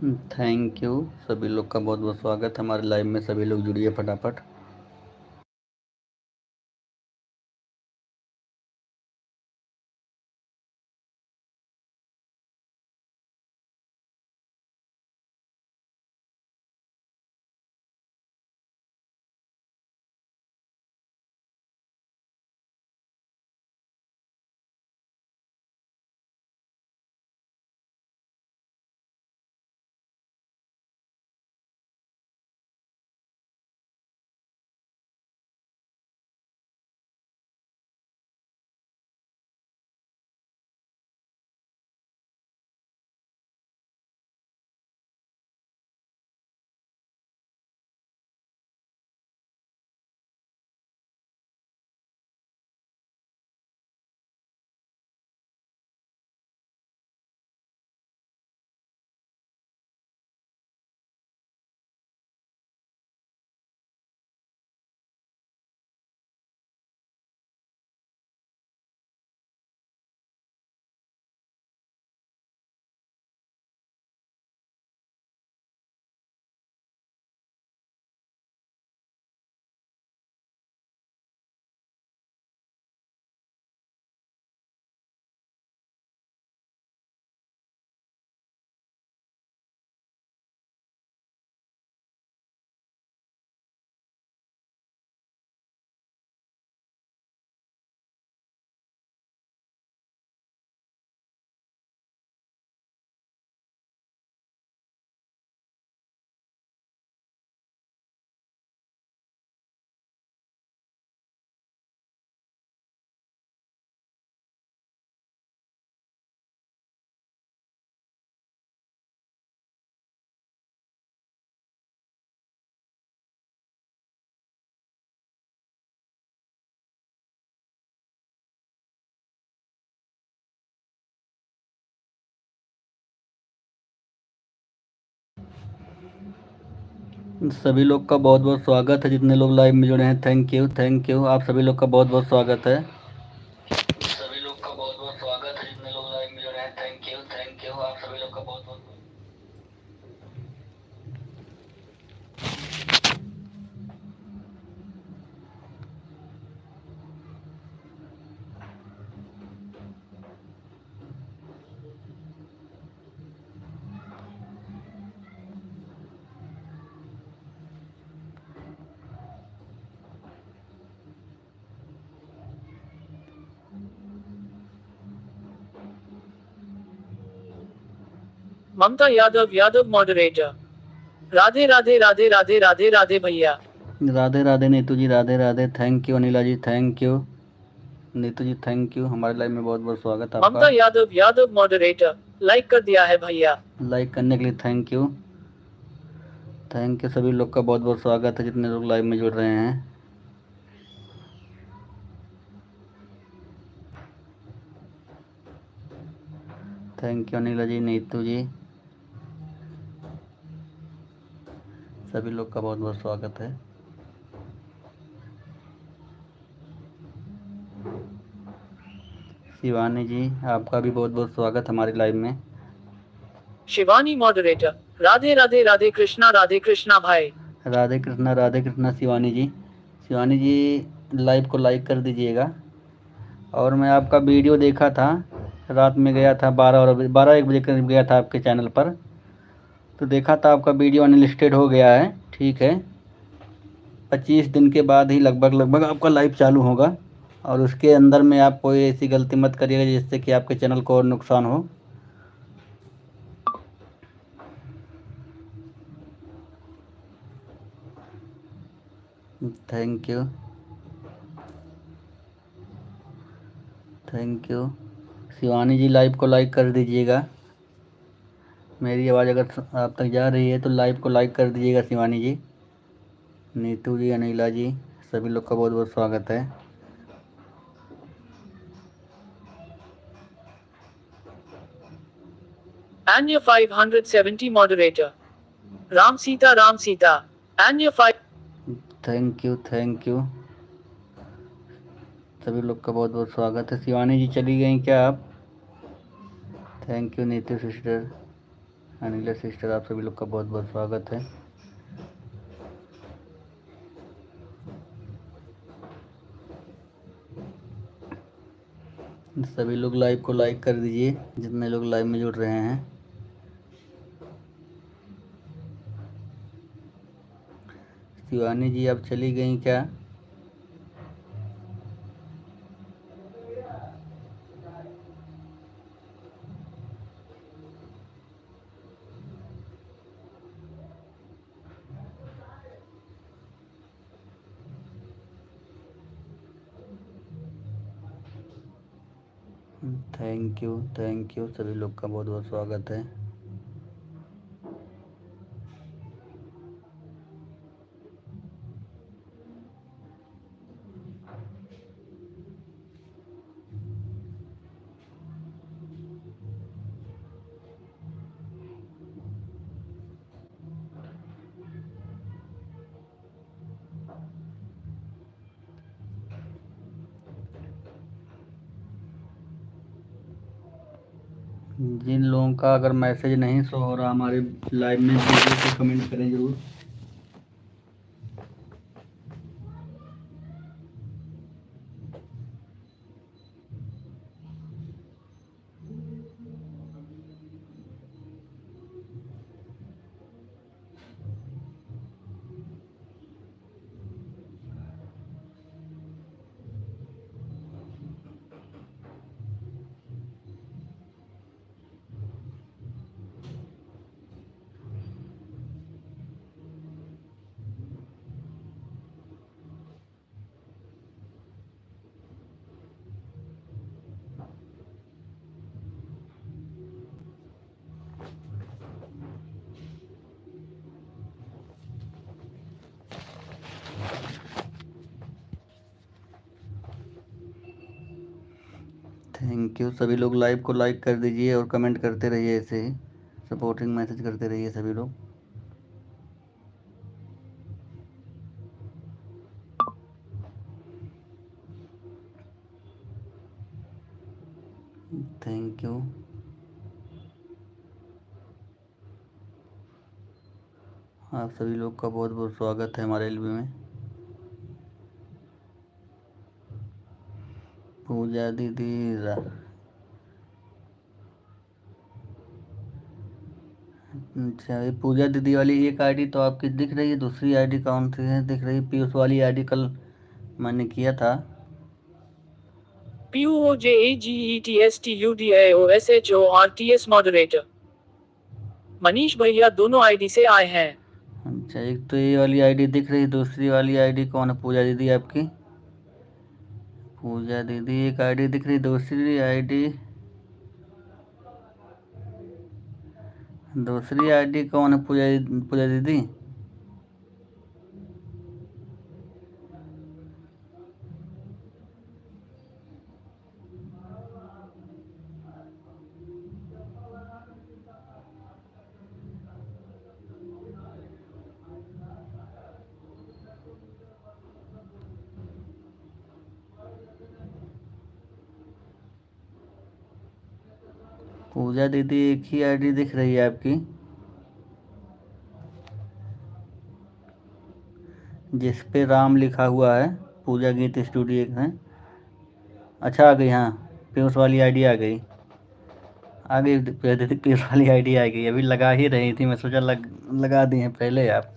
Thank you. सभी लोग का बहुत बहुत स्वागत है हमारे लाइव में। सभी लोग जुड़िए फटाफट। सभी लोग का बहुत बहुत स्वागत है। जितने लोग लाइव में जुड़े हैं थैंक यू थैंक यू। आप सभी लोग का बहुत बहुत स्वागत है। सभी लोग का बहुत बहुत स्वागत है। जितने लोग लाइव में जुड़े हैं थैंक यू। आप सभी लोग का बहुत बहुत ममता यादव मॉडरेटर। राधे राधे राधे राधे राधे राधे भैया। Radhe Radhe Neetu ji, Radhe Radhe. Thank you Anila ji, thank you Neetu ji, thank you. हमारे लाइव में बहुत बहुत स्वागत है आपका। ममता यादव मॉडरेटर लाइक कर दिया है भैया। लाइक करने के लिए थैंक यू थैंक यू। सभी लोग का बहुत बहुत स्वागत है जितने लोग लाइव में जुड़ रहे हैं। थैंक यू अनिला जी, नीतू जी, सभी लोग का बहुत बहुत स्वागत है। शिवानी जी, आपका भी बहुत बहुत स्वागत हमारे लाइव में। शिवानी मॉडरेटर। राधे राधे राधे कृष्णा भाई। राधे कृष्णा शिवानी जी। शिवानी जी, लाइव को लाइक कर दीजिएगा। और मैं आपका वीडियो देखा था, रात में गया था 12-1 बजे करीब गया था आपके चैनल पर, तो देखा था आपका वीडियो अनलिस्टेड हो गया है। ठीक है, 25 दिन के बाद ही लगभग आपका लाइव चालू होगा। और उसके अंदर में आप कोई ऐसी गलती मत करिएगा जिससे कि आपके चैनल को और नुकसान हो। Thank you thank you. Shivani ji, live को लाइक कर दीजिएगा। मेरी आवाज़ अगर आप तक जा रही है तो लाइव को लाइक कर दीजिएगा शिवानी जी, नीतू जी, अनिला जी, सभी लोग का बहुत बहुत स्वागत है। Anya 570 moderator। Ram Sita Anya 5। Thank you सभी लोग का बहुत बहुत स्वागत है। शिवानी जी चली गई क्या आप? Thank you Neetu sister. Anila sister, आप सभी लोग का बहुत बहुत स्वागत है। सभी लोग लाइव को लाइक कर दीजिए, जितने लोग लाइव में जुड़ रहे हैं। शिवानी जी, आप चली गई क्या? थैंक यू, सभी लोग का बहुत बहुत स्वागत है। जिन लोगों का अगर मैसेज नहीं शो हो रहा हमारे लाइव में, वीडियो को कमेंट करें जरूर। थैंक यू, सभी लोग लाइव को लाइक कर दीजिए और कमेंट करते रहिए, ऐसे ही सपोर्टिंग मैसेज करते रहिए सभी लोग। Thank you. आप सभी लोग का बहुत बहुत स्वागत है हमारे एलबी में। पूजा दीदी, अच्छा, ये पूजा दीदी वाली एक आईडी तो आपकी दिख रही है, दूसरी आईडी कौन सी है दिख रही है? पीयूष वाली आईडी कल मैंने किया था। PUOJAGETSTUDIOSHORTS मॉडरेटर मनीष भैया दोनों आईडी से आए हैं। अच्छा, एक तो ये वाली आईडी दिख रही, दूसरी वाली आईडी कौन है? पूजा दीदी आपकी? पूजा दीदी एक आईडी दिख रही, दूसरी आईडी कौन है? पूजा दीदी। पूजा दीदी एक ही आईडी दिख रही है आपकी, जिस पे राम लिखा हुआ है। पूजा गीत स्टूडियो है। अच्छा, आ गई, हाँ पीयूष वाली आईडी आ गई, पूजा दीदी पीयूष वाली आईडी आ गई। अभी लगा ही रही थी, मैं सोचा लगा दी हैं पहले आप।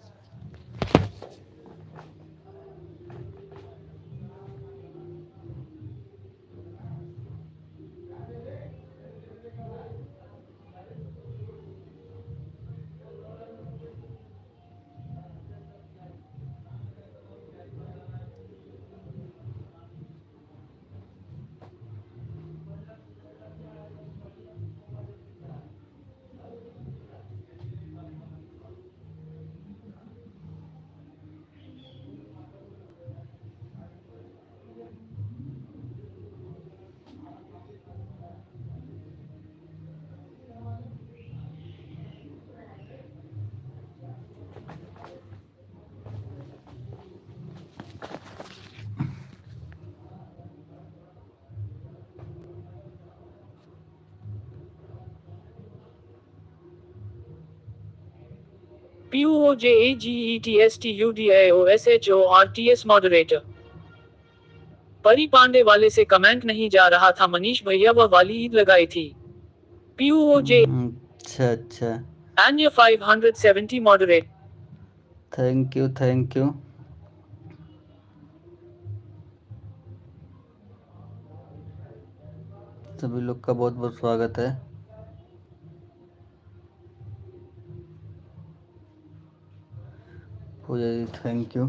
PUOJAGETSTUDIOSHORTS moderator. परी पांडे वाले से कमेंट नहीं जा रहा था, मनीष भैया व वाली ईद लगाई थी। PUOJ अच्छा अच्छा, Anya 570 moderate. Thank you thank you. सभी लोग का बहुत बहुत स्वागत है। Pooja ji thank you.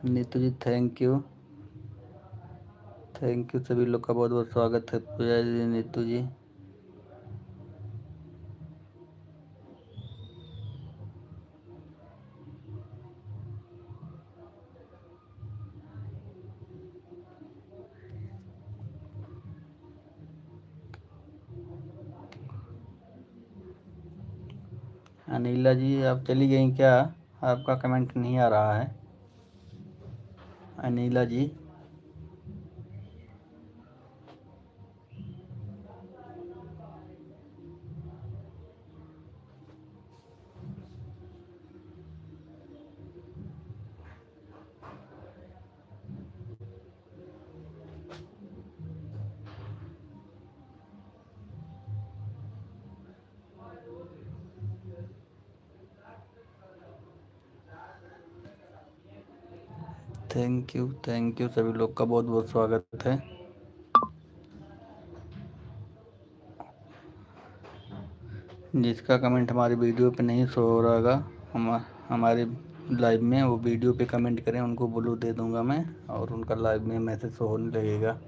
Neetu ji thank you thank you. सभी लोग का बहुत बहुत स्वागत है। पूजा जी, नीतू जी। अनिला जी आप चली गई क्या? आपका कमेंट नहीं आ रहा है अनिला जी। थैंक यू सभी लोग का बहुत बहुत स्वागत है। जिसका कमेंट हमारी वीडियो पे नहीं शो हो रहा होगा हमारे लाइव में, वो वीडियो पे कमेंट करें, उनको ब्लू दे दूंगा मैं और उनका लाइव में मैसेज शो होने लगेगा।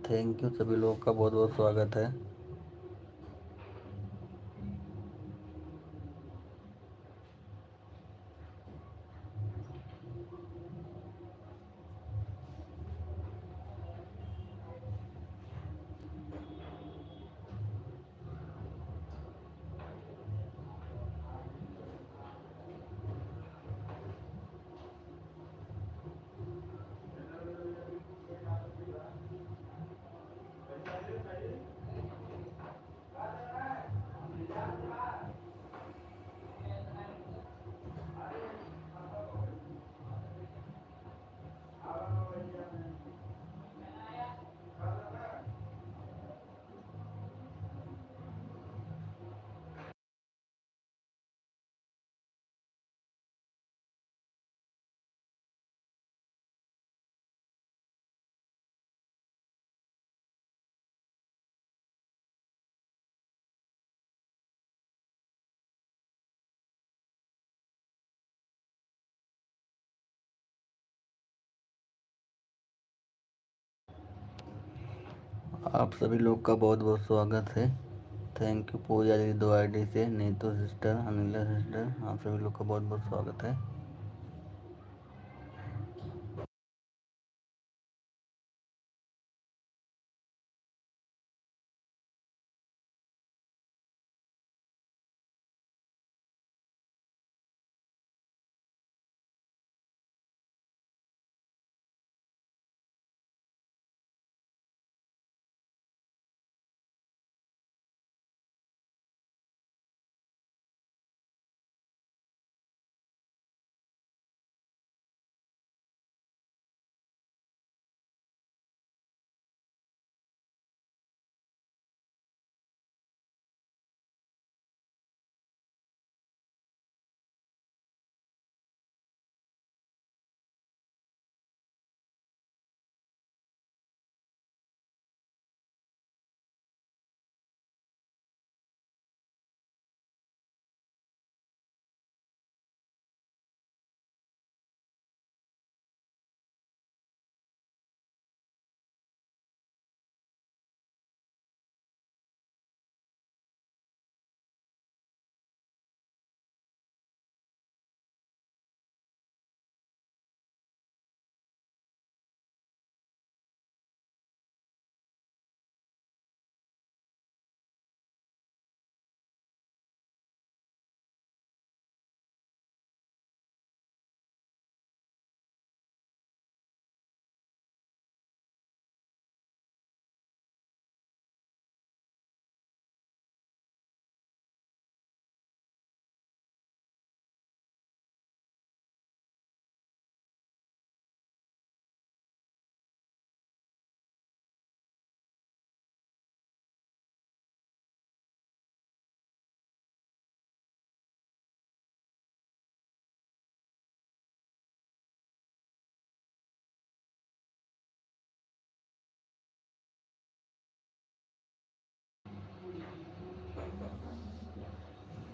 थैंक यू सभी लोगों का बहुत बहुत स्वागत है। आप सभी लोग का बहुत बहुत स्वागत है। Thank you Pooja ji 2 ID से, नीतू सिस्टर, अनिला सिस्टर, आप सभी लोग का बहुत बहुत स्वागत है।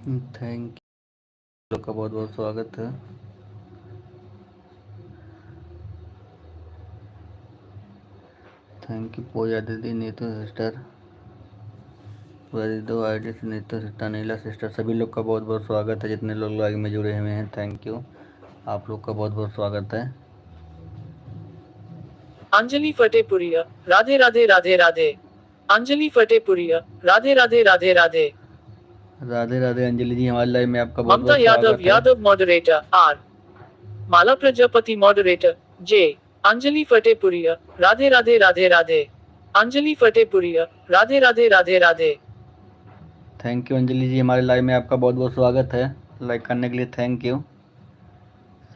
थैंक यू का बहुत बहुत स्वागत है। थैंक यू पूजा दीदी, नीतू सिस्टर, दो आईडी से नीतू सिस्टर, नीला सिस्टर, सभी लोग का बहुत बहुत स्वागत है। जितने लोग लाइव में जुड़े हुए हैं थैंक यू, आप लोग का बहुत बहुत स्वागत है। अंजलि फतेहपुरिया, राधे राधे राधे राधे। अंजलि फतेहपुरिया, राधे राधे राधे राधे। राधे राधे अंजलि जी, हमारे लाइव में आपका बहुत ममता बहुत यादव स्वागत है। Yadav moderator R. Mala Prajapati moderator J. Anjali Fatehpuria, Radhe Radhe Radhe Radhe. Anjali Fatehpuria, Radhe Radhe Radhe Radhe. Thank you Anjali ji, हमारे लाइव में आपका बहुत बहुत स्वागत है। लाइक करने के लिए थैंक यू,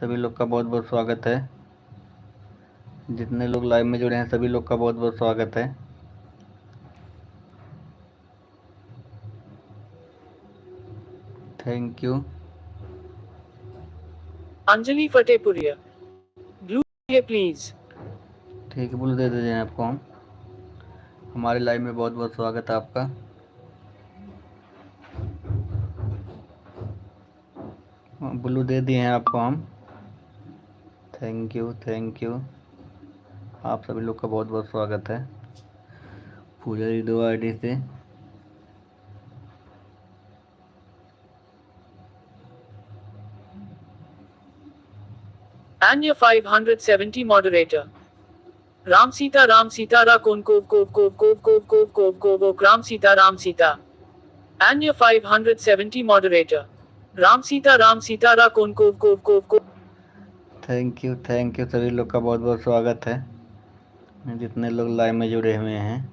सभी लोग का बहुत बहुत स्वागत है। जितने लोग लाइव में जुड़े हैं सभी लोग का बहुत बहुत स्वागत है। Thank you. Anjali Fatehpuria, blue please. ठीक है, ब्लू दे दीजिए आपको हम। हमारे लाइव में बहुत बहुत स्वागत है आपका। ब्लू दे दिए हैं आपको हम। थैंक यू थैंक यू, आप सभी लोग का बहुत बहुत स्वागत है। पूजा जी दो आईडी से। Anya 570 moderator. राम सीता रा कोन कोव राम सीता। Anya 570 moderator. राम सीता रा कोन कोव। थैंक यू, सभी लोग का बहुत बहुत स्वागत है। जितने लोग लाइव में जुड़े हुए हैं।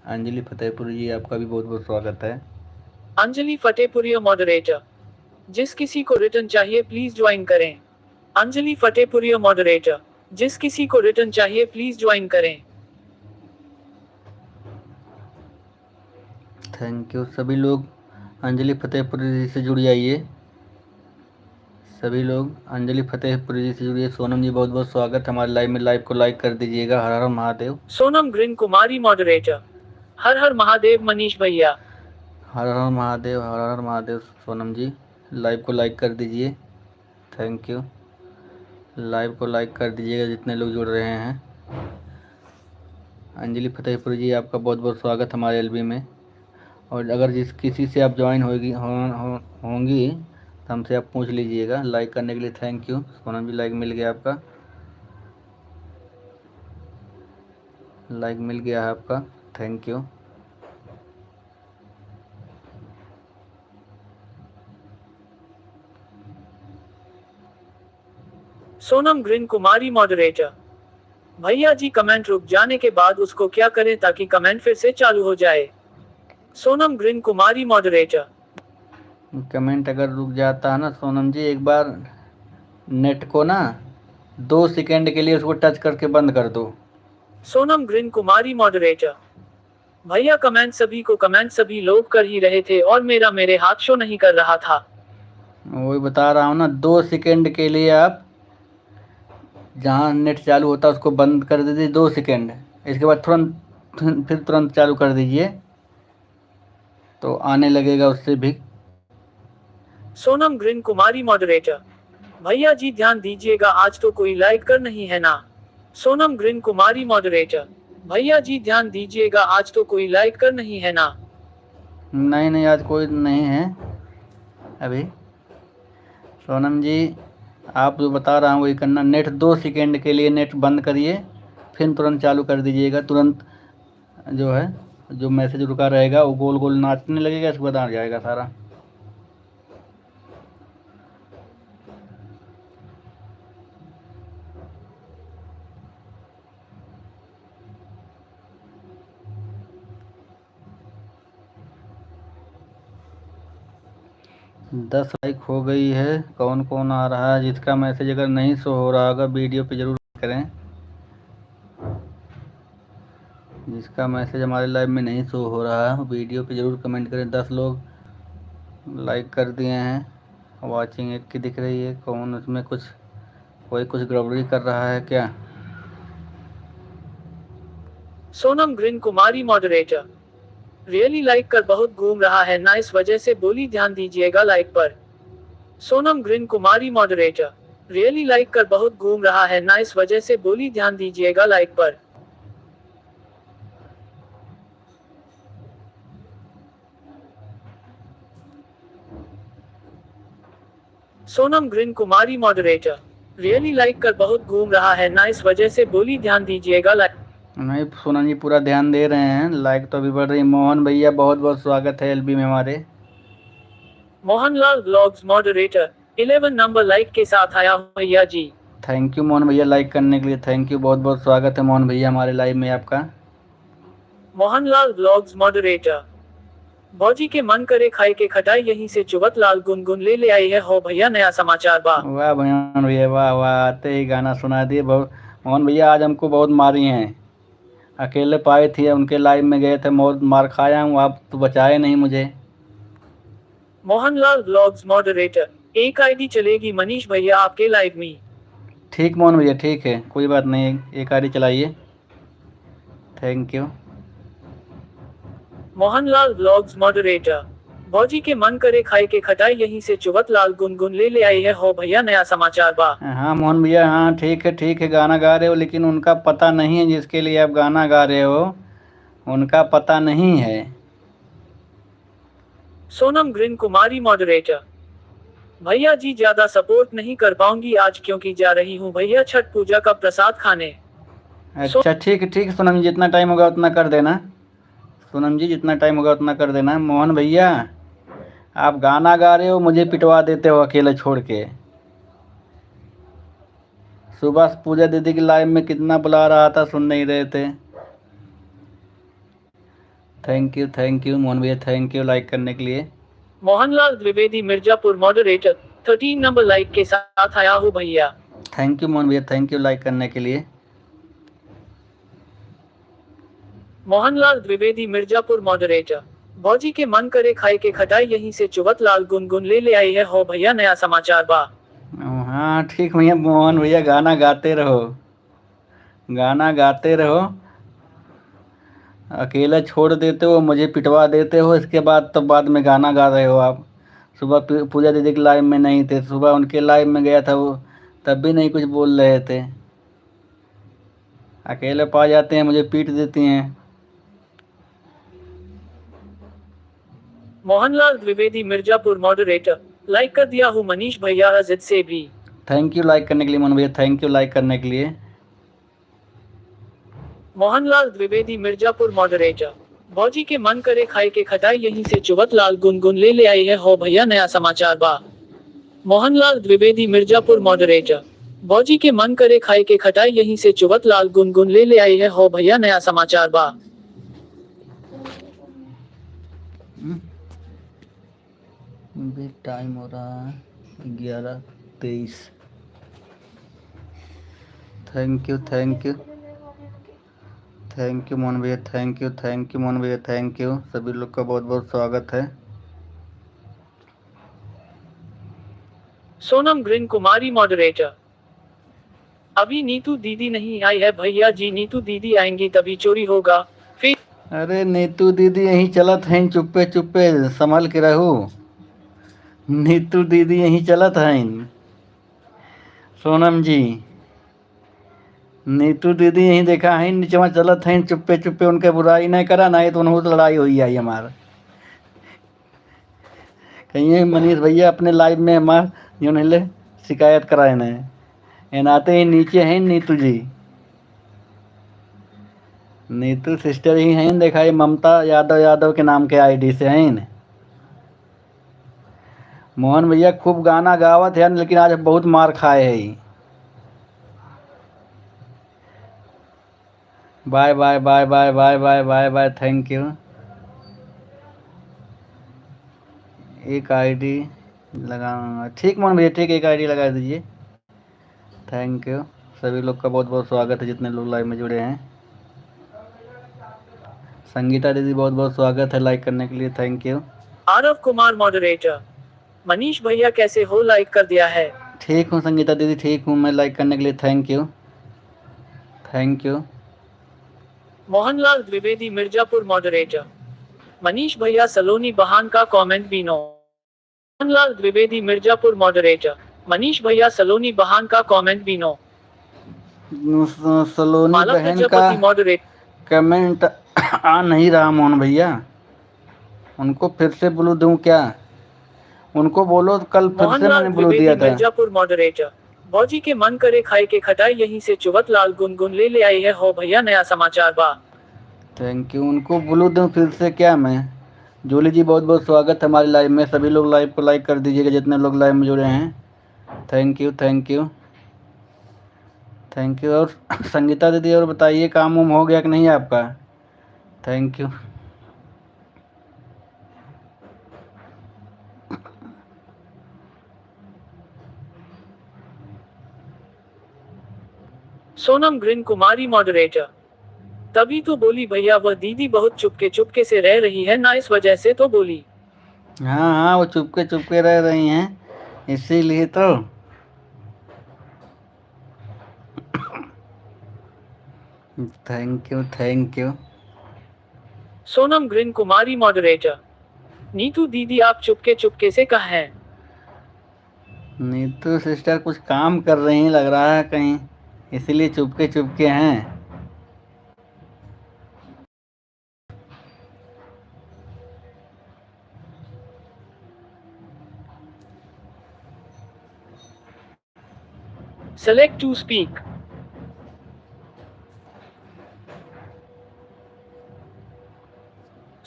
अंजलि फतेहपुर जी, आपका भी बहुत बहुत स्वागत है। अंजलि फतेहपुरिया मॉडरेटर, जिस किसी को रिटर्न चाहिए प्लीज ज्वाइन करें। अंजलि फतेहपुरिया मॉडरेटर, जिस किसी को रिटर्न चाहिए प्लीज ज्वाइन करें। थैंक यू, सभी लोग अंजलि फतेहपुरी जी से जुड़ जाइए। सभी लोग अंजलि फतेहपुरी जी से जुड़िए। सोनम जी बहुत बहुत स्वागत, हमारे लाइव में, लाइव को लाइक कर दीजिएगा। हर हर महादेव। सोनम ग्रीन कुमारी मॉडरेटर, हर हर महादेव मनीष भैया। हर हर महादेव, हर हर महादेव। सोनम जी लाइव को लाइक कर दीजिए। थैंक यू, लाइव को लाइक कर दीजिएगा जितने लोग जुड़ रहे हैं। अंजलि फतेहपुरी जी, आपका बहुत बहुत स्वागत हमारे एलबी में। और अगर जिस किसी से आप ज्वाइन होंगी तो हमसे आप पूछ लीजिएगा। लाइक करने के लिए thank you. Sonam ji like मिल गया आपका, लाइक मिल गया है आपका। Thank you. Sonam green Kumari moderator, भैया जी कमेंट रुक जाने के बाद उसको क्या करें ताकि कमेंट फिर से चालू हो जाए। Sonam green Kumari moderator, comment अगर रुक जाता है ना सोनम जी, एक बार नेट को ना 2 सेकंड के लिए उसको टच करके बंद कर दो। सोनम ग्रीन कुमारी मॉडरेटर, भैया कमेंट सभी लोग कर ही रहे थे और मेरे हाथ शो नहीं कर रहा था। वही बता रहा हूँ ना, 2 सेकंड के लिए आप जहाँ नेट चालू होता है उसको बंद कर दीजिए 2 सेकंड। इसके बाद तुरंत फिर तुरंत चालू कर दीजिए तो आने लगेगा उससे भी। सोनम ग्रीन कुमारी मॉडरेटर, भैया जी ध्यान दीजिएगा आज तो कोई लाइक कर नहीं है ना। सोनम ग्रीन कुमारी मॉडरेटर, भैया जी ध्यान दीजिएगा आज तो कोई लाइक कर नहीं है ना। नहीं नहीं, आज कोई नहीं है अभी। सोनम जी, आप जो बता रहा हूँ वही करना। नेट 2 सेकंड के लिए नेट बंद करिए, फिर तुरंत चालू कर दीजिएगा। तुरंत जो है, जो मैसेज रुका रहेगा वो गोल गोल नाचने लगेगा, इसके बाद आ जाएगा सारा। दस लाइक हो गई है। कौन कौन आ रहा है? जिसका मैसेज अगर नहीं शो हो रहा होगा वीडियो पे ज़रूर करें। जिसका मैसेज हमारे लाइव में नहीं शो हो रहा है वीडियो पे ज़रूर कमेंट करें। 10 लोग लाइक कर दिए हैं। वाचिंग 1 की दिख रही है। कौन उसमें कोई कुछ गड़बड़ी कर रहा है क्या? Sonam green Kumari moderator, really like कर बहुत घूम रहा है ना, इस वजह से बोली ध्यान दीजिएगा लाइक पर। Sonam green Kumari moderator. Really like कर बहुत घूम रहा है ना, इस वजह से बोली ध्यान दीजिएगा लाइक पर। Sonam green Kumari moderator. Really like कर बहुत घूम रहा है ना, इस वजह से बोली ध्यान दीजिएगा लाइक। नहीं सोनम जी पूरा ध्यान दे रहे हैं, लाइक तो अभी बढ़ रही है। मोहन भैया बहुत बहुत स्वागत है एलबी में हमारे। Mohanlal vlogs moderator 11 number like के साथ आया हूं भैया जी। थैंक यू मोहन भैया लाइक करने के लिए, थैंक यू, बहुत बहुत स्वागत है मोहन भैया हमारे लाइव में आपका। Mohanlal vlogs moderator. भौजी के मन करे खाए के खटाई, यहीं से चुवत लाल गुनगुन ले आई है हो भैया नया समाचार बा। वाह मोहन भैया वाह वाह, आते ही गाना सुना दिए। बहुत मोहन भैया आज हमको बहुत मारी हैं, अकेले पाए थे, उनके लाइव में गए थे, बहुत मार खाया हूँ, आप तो बचाए नहीं मुझे। Mohanlal vlogs moderator. एक आईडी चलेगी मनीष भैया आपके लाइव में। ठीक मोहन भैया ठीक है, कोई बात नहीं, एक आईडी चलाइए, thank you. Mohanlal vlogs moderator. भौजी के मन करे खाए के खटाई, यहीं से चुवत लाल गुनगुन ले आई है हो भैया नया समाचार बा। हाँ मोहन भैया हाँ ठीक है, गाना गा रहे हो लेकिन उनका पता नहीं है जिसके लिए आप गाना गा रहे हो, उनका पता नहीं है। Sonam green Kumari moderator. भैया जी ज्यादा सपोर्ट नहीं कर पाऊंगी आज, क्योंकि जा रही हूँ भैया छठ पूजा का प्रसाद खाने। अच्छा ठीक है सोनम जी, जितना टाइम होगा उतना कर देना। सोनम जी जितना टाइम होगा उतना कर देना। मोहन भैया आप गाना गा रहे हो, मुझे पिटवा देते हो अकेले छोड़ के। सुबह पूजा दीदी की लाइव में कितना बुला रहा था, सुन नहीं रहे थे। थैंक यू मोहन भैया, थैंक यू लाइक करने के लिए। Mohanlal Dwivedi Mirzapur moderator 13 number like के साथ आया हूँ भैया। थैंक यू मोहन भैया, थैंक यू लाइक करने के लिए। मोहनलाल द्विवेदी मिर्जापुर मॉडरेटर। भौजी के मन करे खाए के खटाई, यहीं से चुवत लाल गुनगुन ले आई है हो भैया नया समाचार बा। हाँ ठीक भैया, मोहन भैया गाना गाते रहो, गाना गाते रहो, अकेला छोड़ देते हो, मुझे पिटवा देते हो, इसके बाद तो बाद में गाना गा रहे हो आप। सुबह पूजा दीदी के लाइव में नहीं थे, सुबह उनके लाइव में गया था वो, तब भी नहीं कुछ बोल रहे थे, अकेले पा जाते हैं, मुझे पीट देती हैं। मोहनलाल द्विवेदी मिर्जापुर मॉडरेटर। लाइक कर दिया हूँ मनीष भैया अजित से भी। थैंक यू लाइक करने के लिए मोहन भैया, थैंक यू लाइक करने के लिए। मोहनलाल द्विवेदी मिर्जापुर मॉडरेटर। भौजी के मन करे खाए के खटाई, यहीं से चुवत लाल गुनगुन ले आई है हो भैया नया समाचार बा। मोहनलाल द्विवेदी मिर्जापुर मॉडरेटर। भौजी के मन करे खाए के खटाई, यहीं से चुवत लाल गुनगुन ले आई है हो भैया नया समाचार बा। भी टाइम हो रहा है 11:23। थैंक यू मोहन भैया, थैंक यू मोहन भैया, थैंक यू, सभी लोग का बहुत बहुत स्वागत है। Sonam green Kumari moderator. अभी नीतू दीदी नहीं आई है भैया जी, नीतू दीदी आएंगी तभी चोरी होगा फिर। अरे नीतू दीदी यहीं चलत हैं, चुप्पे चुप्पे संभल के रहो, नीतू दीदी यहीं चलत हैं। सोनम जी नीतू दीदी यहीं देखा है, नीचवा चलत हैं चुप्पे चुप्पे, उनके बुराई नहीं करा, नहीं तो उन्होंने लड़ाई हुई आई हमार। कहिए मनीष भैया अपने लाइव में हमार यूँ शिकायत कराए नहीं, एनाते ही नीचे हैं नीतू जी, नीतू सिस्टर ही हैं, देखा ये ममता यादव के नाम के आईडी से हैं। मोहन भैया खूब गाना गावत है लेकिन आज बहुत मार खाए है। Bye bye bye bye bye bye bye bye, thank you. एक आईडी लगाऊंगा, ठीक मोहन भैया ठीक, एक आईडी लगा दीजिए, थैंक यू। सभी लोग का बहुत बहुत स्वागत है जितने लोग लाइव में जुड़े हैं। संगीता दीदी बहुत बहुत स्वागत है लाइक करने के लिए, thank you. Aarav Kumar moderator. Manish भैया कैसे हो, लाइक कर दिया है। ठीक हूँ संगीता दीदी, ठीक हूँ मैं, लाइक करने के लिए thank you, thank you. Mohanlal Dwivedi Mirzapur moderator. Manish भैया सलोनी बहान का कमेंट भी नो। मोहनलाल द्विवेदी मिर्जापुर मॉडरेटर। मनीष भैया सलोनी बहान का कमेंट भी नो। सलोनी माला बहन का प्रजापति मॉडरेटर। कमेंट आ नहीं रहा मोहन भैया, उनको फिर से ब्लू दूं क्या? उनको बोलो कल फिर से मोहनलाल मैंने ब्लू द्विवेदी दिया था। मिर्जापुर मॉडरेटर। भौजी के मन करे खाए के खटाई, यहीं से चुवत लाल गुनगुन ले आई है हो भैया नया समाचार बा। Thank you. उनको ब्लू दूं फिर से क्या मैं? जूली जी बहुत बहुत स्वागत है हमारी लाइव में। सभी लोग लाइव को लाइक कर दीजिएगा जितने लोग लाइव में जुड़े हैं। Thank you thank you thank you. और संगीता दीदी और बताइए काम वाम हो गया कि नहीं आपका? Thank you. Sonam green Kumari moderator. तभी तो बोली भैया वह दीदी बहुत चुपके से रह रही है ना, इस वजह से तो बोली। हाँ हाँ, वो चुपके रह रही हैं, इसीलिए तो। Thank you thank you. Sonam green Kumari moderator. Neetu दीदी आप चुपके से कहाँ हैं? नीतू सिस्टर कुछ काम कर रही हैं लग रहा है कहीं, इसीलिए चुपके हैं। Select to speak.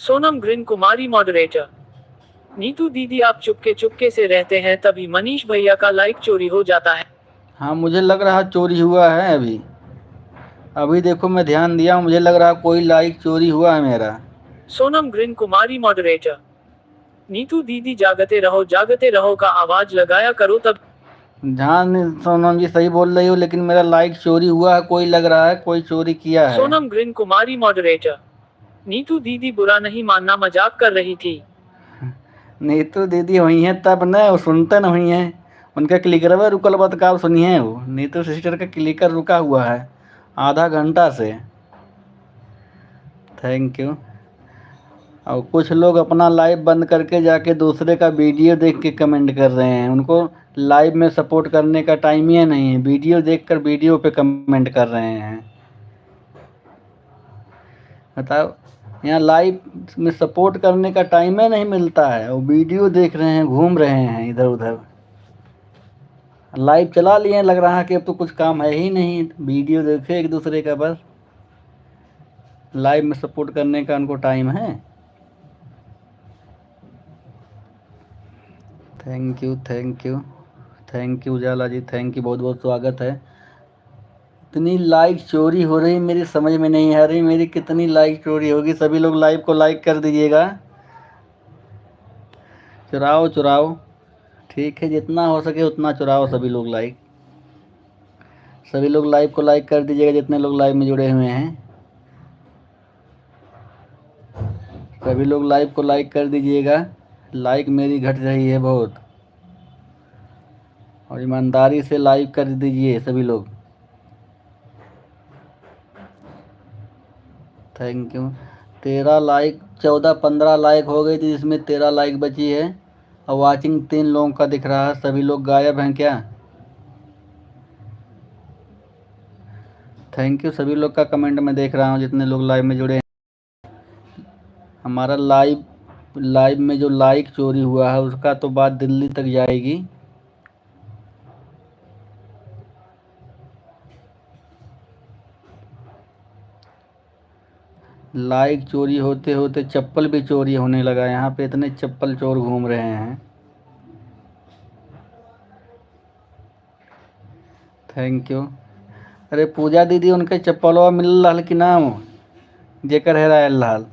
Sonam green Kumari moderator. Neetu दीदी आप चुपके से रहते हैं तभी मनीष भैया का लाइक चोरी हो जाता है। हाँ मुझे लग रहा चोरी हुआ है अभी। अभी देखो मैं ध्यान दिया, मुझे लग रहा कोई लाइक चोरी हुआ है मेरा। Sonam green Kumari moderator. नीतू दीदी जागते रहो का आवाज लगाया करो तब। ध्यान सोनम जी सही बोल रही हो, लेकिन मेरा लाइक चोरी हुआ है, कोई लग रहा है कोई चोरी किया है। Sonam green Kumari moderator. नीतू दीदी बुरा नहीं मानना, मजाक कर रही थी। नीतू दीदी हुई हैं तब न, वो सुनते न हुई हैं। उनका क्लिकर में रुकल बात का सुनिए, वो नीतू सिस्टर का क्लिकर रुका हुआ है आधा घंटा से। Thank you. और कुछ लोग अपना लाइव बंद करके जाके दूसरे का वीडियो देख के कमेंट कर रहे हैं। उनको लाइव में सपोर्ट करने का टाइम ही नहीं है, वीडियो देखकर वीडियो पे कमेंट कर रहे हैं। बताओ, यहाँ लाइव में सपोर्ट करने का टाइम ही नहीं मिलता है, वो वीडियो देख रहे हैं, घूम रहे हैं इधर उधर। लाइव चला लिए, लग रहा है कि अब तो कुछ काम है ही नहीं, वीडियो देखे एक दूसरे का बस। लाइव में सपोर्ट करने का उनको टाइम है? Thank you thank you thank you Ujala ji, thank you, बहुत बहुत स्वागत है। इतनी लाइक चोरी हो रही मेरी समझ में नहीं आ रही, मेरी कितनी लाइक चोरी होगी। सभी लोग लाइव को लाइक कर दीजिएगा। चुराओ, ठीक है, जितना हो सके उतना चुराओ सभी लोग लाइक। सभी लोग लाइव को लाइक कर दीजिएगा जितने लोग लाइव में जुड़े हुए हैं। सभी लोग लाइव को लाइक कर दीजिएगा। लाइक मेरी घट रही है बहुत, और ईमानदारी से लाइक कर दीजिए सभी लोग। Thank you. 13 लाइक 14-15 लाइक हो गई थी, जिसमें 13 लाइक बची है, और वाचिंग 3 लोगों का दिख रहा है। सभी लोग गायब हैं क्या? Thank you. सभी लोग का कमेंट मैं देख रहा हूँ जितने लोग लाइव में जुड़े हैं। हमारा लाइव में जो लाइक चोरी हुआ है उसका तो बात दिल्ली तक जाएगी। लाइक चोरी होते होते चप्पल भी चोरी होने लगा। यहाँ पे इतने चप्पल चोर घूम रहे हैं। Thank you. अरे पूजा दीदी उनके चप्पलवा मिल रहा कि नाम जेकर हेरा लाल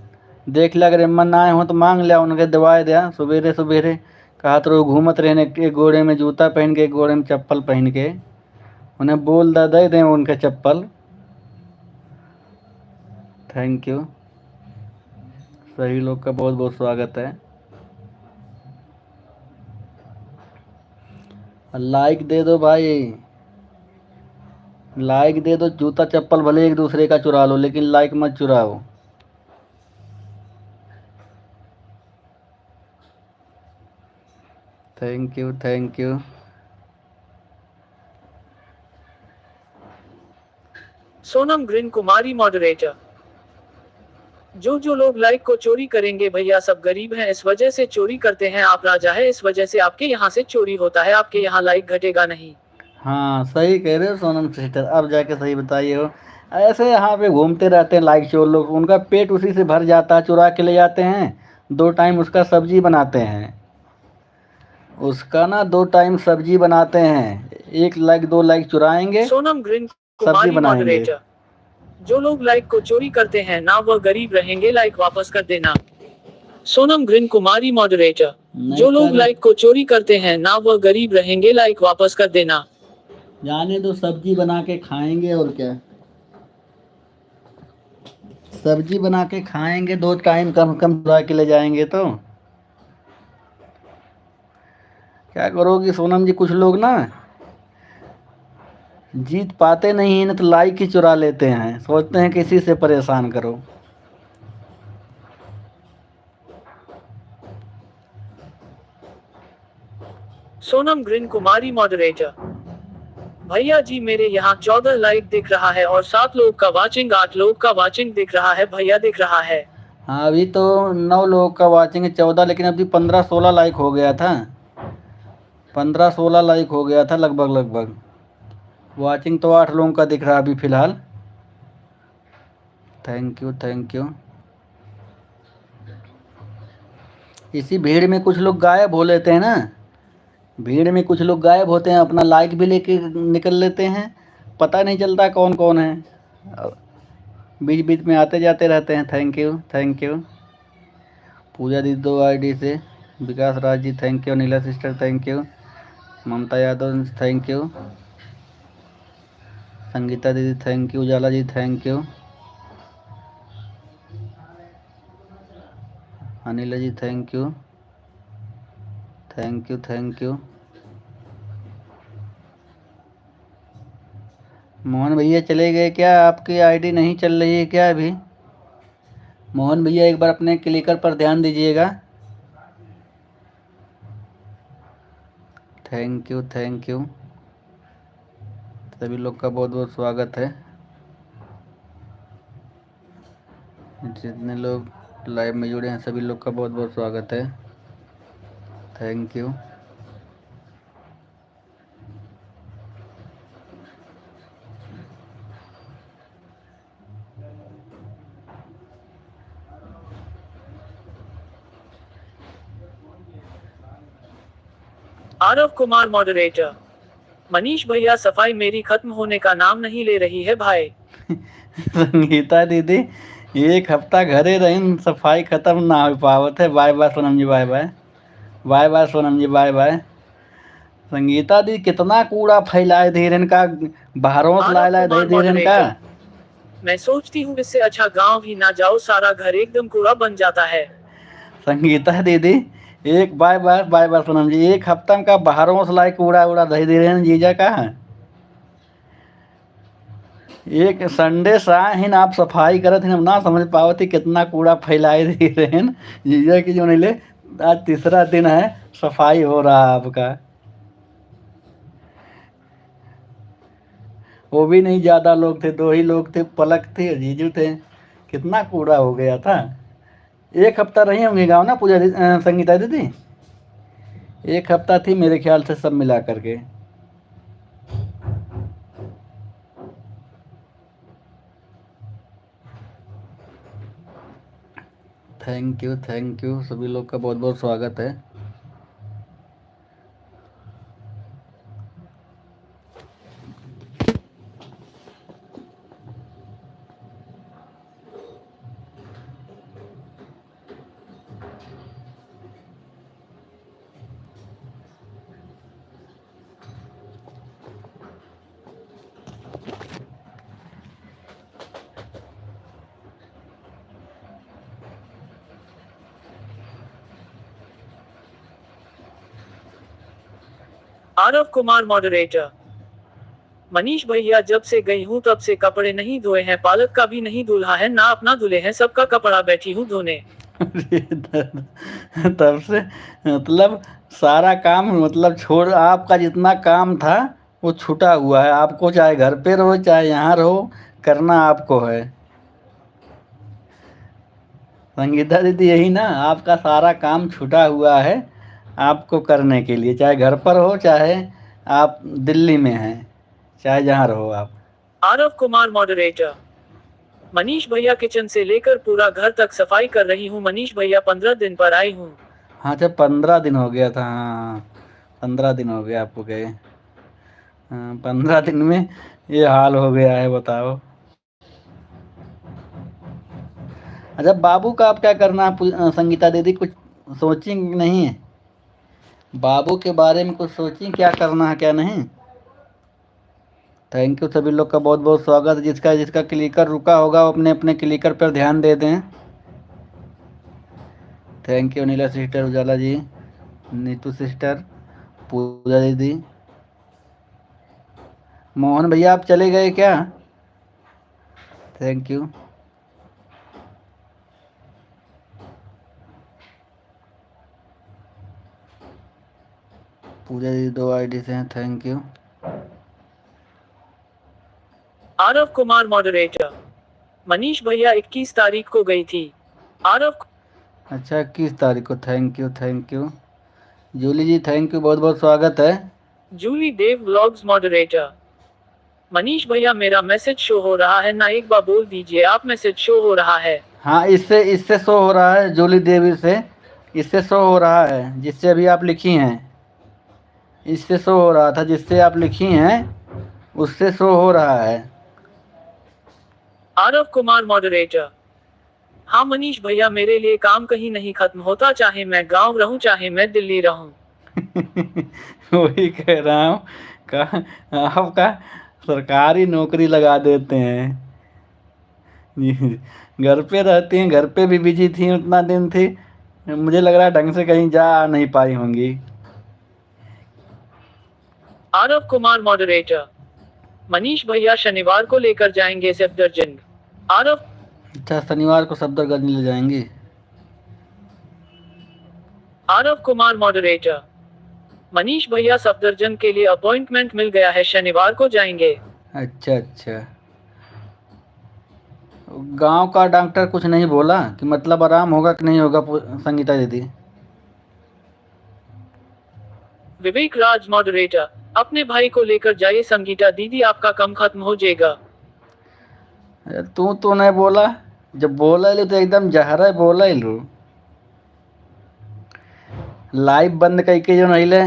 देख लिया। अगर एमन ना आए हो तो मांग लिया, उनके दवाए दिया सवेरे कहा तो घूमत रहने, एक गोड़े में जूता पहन के एक गोड़े में चप्पल पहन के। उन्हें बोल दे दें उनके चप्पल। Thank you. सही लोग का बहुत बहुत स्वागत है। लाइक दे दो भाई, लाइक दे दो। जूता चप्पल भले एक दूसरे का चुरा लो, लेकिन लाइक मत चुराओ। Thank you thank you. Sonam green Kumari moderator. जो लोग लाइक को चोरी करेंगे भैया सब गरीब हैं, इस वजह से चोरी करते हैं। आप राजा है, इस वजह से आपके यहाँ से चोरी होता है, आपके यहाँ लाइक घटेगा नहीं। हाँ सही कह रहे हो सोनम सिस्टर, अब जाके सही बताइए हो। ऐसे यहाँ पे घूमते रहते हैं लाइक चोर लोग, उनका पेट उसी से भर जाता है, चुरा के ले जाते हैं, 2 टाइम उसका सब्जी बनाते हैं। उसका ना 2 टाइम सब्जी बनाते हैं, 1 लाइक 2 लाइक चुराएंगे, सोनम ग्रीन सब्जी कुमारी बनाएंगे। मॉडरेटर। जो लोग लाइक को चोरी करते हैं ना वह गरीब रहेंगे, लाइक वापस कर देना। Sonam green Kumari moderator. नहीं जो लोग कर, लाइक को चोरी करते हैं ना वह गरीब रहेंगे, लाइक वापस कर देना। जाने दो, सब्जी बना के खाएंगे और क्या। सब्जी बना के खाएंगे, 2 टाइम कम कम चुरा के ले जाएंगे तो क्या करोगी सोनम जी। कुछ लोग ना जीत पाते नहीं हैं ना, तो लाइक ही चुरा लेते हैं, सोचते हैं किसी से परेशान करो। Sonam green Kumari moderator. भैया जी मेरे यहाँ 14 लाइक दिख रहा है और 7 लोग का वाचिंग, 8 लोग का वाचिंग दिख रहा है भैया, दिख रहा है। हाँ अभी तो 9 लोगों का वाचिंग है, 14, लेकिन अभी 15-16 लाइक हो गया था, 15-16 लाइक हो गया था लगभग लगभग। वाचिंग तो 8 लोगों का दिख रहा है अभी फ़िलहाल। Thank you thank you. इसी भीड़ में कुछ लोग गायब हो लेते हैं ना, भीड़ में कुछ लोग गायब होते हैं, अपना लाइक भी लेके निकल लेते हैं, पता नहीं चलता कौन कौन है, बीच बीच में आते जाते रहते हैं। Thank you thank you. Pooja दी 2 आईडी से। Vikas Raj ji thank you. Neela sister thank you. Mamta Yadav thank you. Sangeeta दीदी thank you. Ujala ji thank you. Anila ji thank you thank you thank you. Mohan भैया चले गए क्या? आपकी आईडी नहीं चल रही है क्या अभी? मोहन भैया एक बार अपने क्लिकर पर ध्यान दीजिएगा। Thank you thank you. सभी लोग का बहुत बहुत स्वागत है, जितने लोग लाइव में जुड़े हैं सभी लोग का बहुत बहुत स्वागत है। Thank you. Aarav Kumar moderator. Manish भैया सफाई मेरी खत्म होने का नाम नहीं ले रही है भाई। संगीता दीदी 1 हफ्ता घरे रही, सफाई खत्म ना हो पावत है। Bye bye Sonam ji, bye bye. Bye bye Sonam ji, bye bye. Sangeeta दी कितना कूड़ा फैलाए धीरेन का, बाहरों से लाए आरव लाए कुमार धीरेन का। मॉडरेटर। मैं सोचती हूँ इससे अच्छा गांव ही ना जाओ, सारा घर एकदम कूड़ा बन जाता है। संगीता दीदी एक bye bye, bye bye Sonam ji. 1 हफ्ता का बाहरों से लाए कूड़ा उड़ा दही दे रहे हैं जीजा का। एक संडे साहिन आप सफाई करत हैं, हम ना समझ पावती कितना कूड़ा फैलाए दे रहे हैं जीजा की। जो नहीं ले, आज तीसरा दिन है सफाई हो रहा है आपका। वो भी नहीं ज़्यादा लोग थे, 2 ही लोग थे, पलक थे, जीजू थे। कितना कूड़ा हो गया था। 1 हफ्ता रही होंगी गाँव ना पूजा संगीता दीदी? 1 हफ्ता थी मेरे ख्याल से सब मिला करके। Thank you. सभी लोग का बहुत बहुत स्वागत है। आरव कुमार मॉडरेटर। मनीष भैया जब से गई हूँ तब से कपड़े नहीं धोए हैं, पालक का भी नहीं धुला है, ना अपना धुले हैं, सबका कपड़ा बैठी हूँ धोने। अरे तब से मतलब सारा काम मतलब छोड़, आपका जितना काम था वो छूटा हुआ है। आपको चाहे घर पे रहो चाहे यहाँ रहो, करना आपको है। संगीता दीदी यही ना, आपका सारा काम छूटा हुआ है आपको करने के लिए, चाहे घर पर हो चाहे आप दिल्ली में हैं, चाहे जहाँ रहो आप। आरव कुमार मॉडरेटर। मनीष भैया किचन से लेकर पूरा घर तक सफाई कर रही हूँ। मनीष भैया 15 दिन पर आई हूँ। हाँ, जब 15 दिन हो गया था, हाँ 15 दिन हो गया आपको गए। हाँ, 15 दिन में ये हाल हो गया है, बताओ। अच्छा, बाबू का आप क्या करना है संगीता दीदी, कुछ सोची नहीं है? बाबू के बारे में कुछ सोची क्या करना है क्या नहीं? थैंक यू, सभी लोग का बहुत बहुत स्वागत है। जिसका जिसका क्लिकर रुका होगा वो अपने अपने क्लिकर पर ध्यान दे दें। Thank you Neela sister, Ujala ji, Neetu sister, Pooja दीदी, मोहन भैया आप चले गए क्या? Thank you. पूजा दीदी 2 आईडी से हैं, thank you. Aarav Kumar moderator. Manish भैया 21 तारीख को गई थी। आरव। अच्छा, 21 तारीख को, thank you thank you. Julie ji thank you, बहुत बहुत स्वागत है। Julie Dev vlogs moderator. मनीष भैया मेरा मैसेज शो हो रहा है ना, एक बार बोल दीजिए आप मैसेज शो हो रहा है। हाँ, इससे इससे शो हो रहा है जूली देवी से, इससे शो हो रहा है जिससे अभी आप लिखी हैं, इससे शो हो रहा था जिससे आप लिखी हैं, उससे शो हो रहा है। आरव कुमार मॉडरेटर। हाँ मनीष भैया मेरे लिए काम कहीं नहीं खत्म होता, चाहे मैं गांव रहूं चाहे मैं दिल्ली रहूं। वही कह रहा हूँ, का आपका सरकारी नौकरी लगा देते हैं। घर पे रहती हैं, घर पे भी बिजी थी, उतना दिन थी, मुझे लग रहा है ढंग से कहीं जा नहीं पाई होंगी। आरव कुमार मॉडरेटर। मनीष भैया शनिवार को लेकर जाएंगे सफदरजंग। आरव। अच्छा, शनिवार को सफदरगंज ले जाएंगी। आरव कुमार मॉडरेटर। मनीष भैया सफदरजंग के लिए अपॉइंटमेंट मिल गया है, शनिवार को जाएंगे। अच्छा अच्छा, गांव का डॉक्टर कुछ नहीं बोला कि मतलब आराम होगा कि नहीं होगा संगीता दीदी? विवेक राज मॉडरेटर। अपने भाई को लेकर जाइए संगीता दीदी, आपका कम खत्म हो जाएगा। अरे तू तो नहीं बोला, जब बोला लो तो एकदम जहरा बोला लो। लाइव बंद करके जो नहीं ले,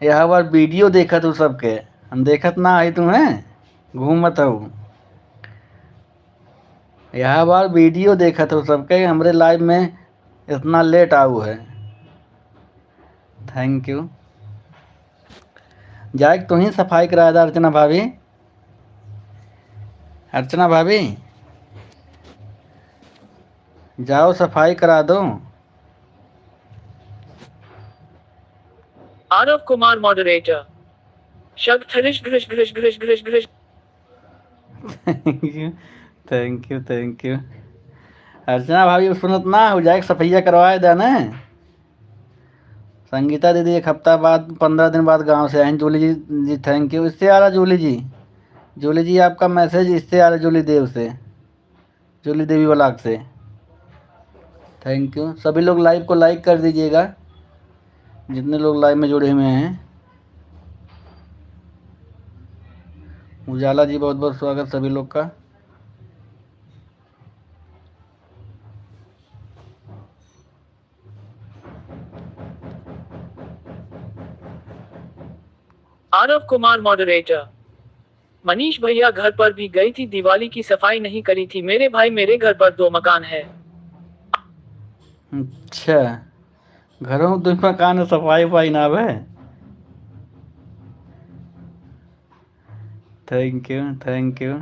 यह बार वीडियो देखा तू सबके, हम देखत ना आई तुम्हें घूमत हूँ। यह बार वीडियो देखा तो सबके हमरे लाइव में इतना लेट आऊ है। Thank you. जाए तू ही सफाई करा दे अर्चना भाभी, अर्चना भाभी जाओ सफाई करा दो। आरव कुमार मॉडरेटर। शब्द थरिश घृष घृष घृष घृष घृष। Thank you thank you thank you. Archana भाभी सुनत ना हो जाए, सफैया करवाए देना। संगीता दीदी 1 हफ्ता बाद 15 दिन बाद गांव से आए। जूली जी थैंक यू, इससे आ रहा जूली जी, जूली जी आपका मैसेज इससे आ रहा, जूली देव से, जूली देवी ब्लॉग से। थैंक यू, सभी लोग लाइव को लाइक कर दीजिएगा, जितने लोग लाइव में जुड़े हुए हैं। उजाला जी बहुत बहुत स्वागत सभी लोग का। आरव कुमार मॉडरेटर। मनीष भैया घर पर भी गई थी, दिवाली की सफाई नहीं करी थी मेरे भाई, मेरे घर पर 2 मकान है। अच्छा, घरों में 2 मकान है, सफाई वफाई ना है? Thank you thank you.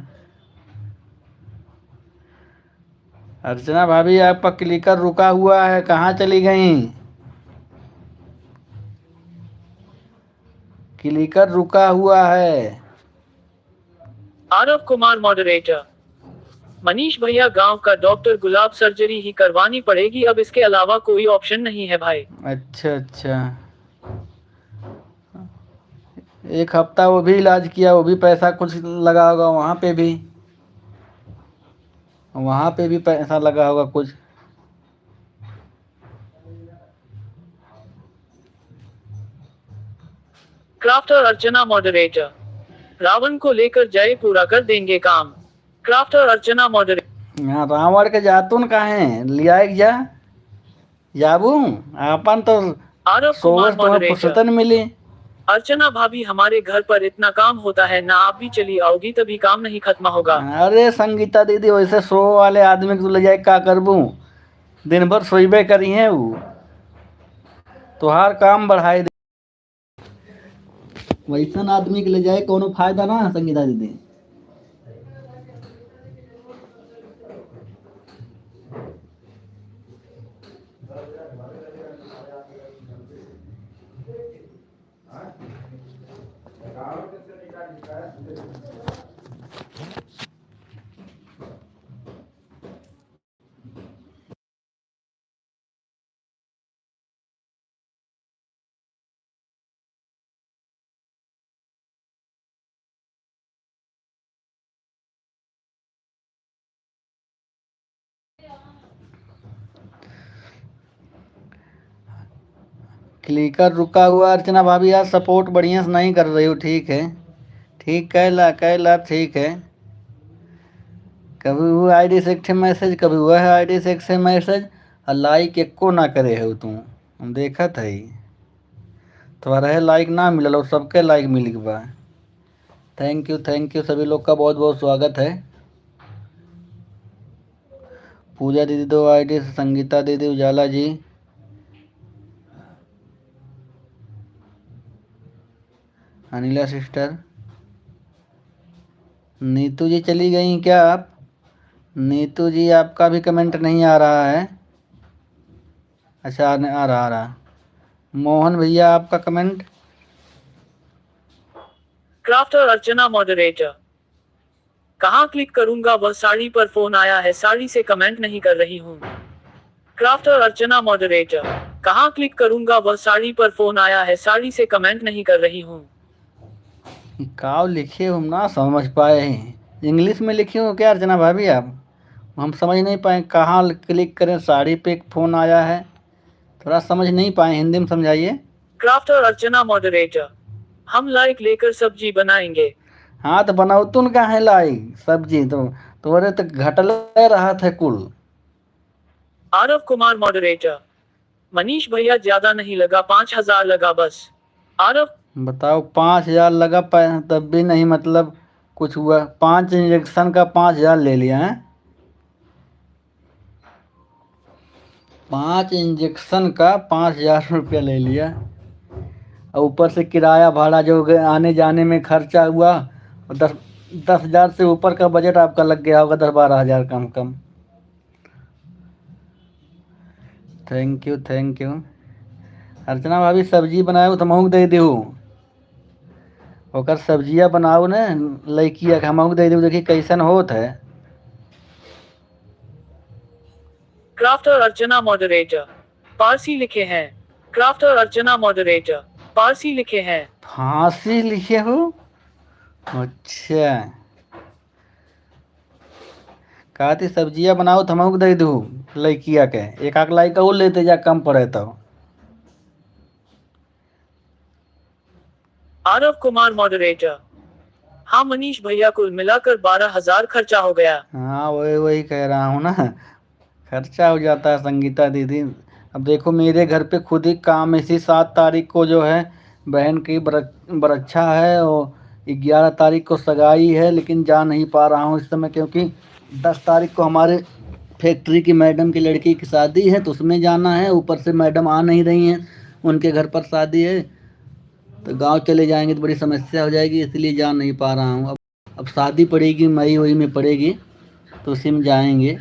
Archana भाभी आपका क्लिकर रुका हुआ है, कहाँ चली गई? क्लिकर रुका हुआ है। आरव कुमार मॉडरेटर। मनीष भैया गांव का डॉक्टर, गुलाब सर्जरी ही करवानी पड़ेगी, अब इसके अलावा कोई ऑप्शन नहीं है भाई। अच्छा अच्छा, एक हफ्ता वो भी इलाज किया, वो भी पैसा कुछ लगा होगा, वहाँ पे भी पैसा लगा होगा कुछ। क्राफ्टर अर्चना मॉडरेटर, रावण को लेकर जाए, पूरा कर देंगे काम। क्राफ्टर अर्चना मॉडरेटर। यहाँ रावण के जातुन काहे लिया जा जाबू, आपन तो आरव कुमार सोवर तुम्हें मॉडरेटर। फुर्सतन मिली। अर्चना भाभी, हमारे घर पर इतना काम होता है ना, आप भी चली आओगी तभी काम नहीं खत्म होगा। अरे संगीता दीदी, वैसे सो वाले आदमी को ले जाए का करबू, दिन भर सोइबे करी है वो, तोहार काम बढ़ाई दे। वैसन आदमी के ले जाए कोनो फायदा ना है संगीता दीदी। क्लिकर रुका हुआ अर्चना भाभी, आज सपोर्ट बढ़िया से नहीं कर रही हो। ठीक है, ठीक कैला ठीक है। कभी वो आईडी से एक मैसेज, कभी वह है आईडी से एक मैसेज, और लाइक एको ना करे हो तुम, हम देखा था ही तुम्हारा है लाइक ना मिलल और सबके लाइक मिल गया बा। थैंक यू सभी लोग का बहुत बहुत स्वागत है। पूजा दीदी 2 आईडी से, संगीता दीदी, उजाला जी, अनिला सिस्टर, नीतू जी चली गई क्या आप? नीतू जी आपका भी कमेंट नहीं आ रहा है। अच्छा आ रहा। मोहन भैया आपका कमेंट। क्राफ्टर अर्चना मॉडरेटर, कहाँ क्लिक करूंगा, वह साड़ी पर फोन आया है, साड़ी से कमेंट नहीं कर रही हूँ। क्राफ्टर अर्चना मॉडरेटर, कहाँ क्लिक करूंगा, वह साड़ी पर फोन आया है, साड़ी से कमेंट नहीं कर रही हूँ। काव लिखे हम ना समझ पाए, इंग्लिश में लिखे हो क्या अर्चना भाभी आप? हम समझ नहीं पाए, कहाँ क्लिक करें, साड़ी पे एक फ़ोन आया है, थोड़ा समझ नहीं पाए, हिंदी में समझाइए। क्राफ्टर अर्चना मॉडरेटर, हम लाइक लेकर सब्जी बनाएंगे। हाँ तो बनाओ तुम कहाँ लाई सब्जी, तो तुम्हारे तो घटल रहा था कुल। आरव कुमार मॉडरेटर, मनीष भैया ज्यादा नहीं लगा, 5000 लगा बस। आरव, बताओ 5000 लगा, तब भी नहीं मतलब कुछ हुआ। 5 इंजेक्शन का 5000 ले लिया है, 5 इंजेक्शन का 5000 रुपया ले लिया, और ऊपर से किराया भाड़ा जो आने जाने में खर्चा हुआ, 10,000 से ऊपर का बजट आपका लग गया होगा, 10-12 हज़ार कम कम। थैंक यू अर्चना भाभी, सब्जी बनाओ तो महूँ दे दू, ओकर सब्जिया बनाओ ने लड़किया के हमहू दे दू, देखी कैसन होत है। क्राफ्टर अर्चना मॉडरेटर, पारसी लिखे हैं। क्राफ्टर अर्चना मॉडरेटर, पारसी लिखे हैं। फांसी लिखे हो? अच्छा, कहती सब्जिया बनाओ तो हमहू दे दू लड़किया के, एक आक लाई का लेते जा, कम पड़े तो। आरव कुमार मॉडरेटर, हाँ मनीष भैया, कुल मिलाकर 12,000 खर्चा हो गया। हाँ वही कह रहा हूँ ना, खर्चा हो जाता है संगीता दीदी। अब देखो मेरे घर पे खुद ही काम, इसी 7 तारीख को जो है बहन की बरच्छा है, और 11 तारीख को सगाई है, लेकिन जा नहीं पा रहा हूँ इस समय, क्योंकि 10 तारीख को हमारे फैक्ट्री की मैडम की लड़की की शादी है, तो उसमें जाना है। ऊपर से मैडम आ नहीं रही हैं, उनके घर पर शादी है, तो गांव चले जाएंगे तो बड़ी समस्या हो जाएगी, इसलिए जा नहीं पा रहा हूँ। अब शादी पड़ेगी मई वई में पड़ेगी, तो उसी में जाएंगे।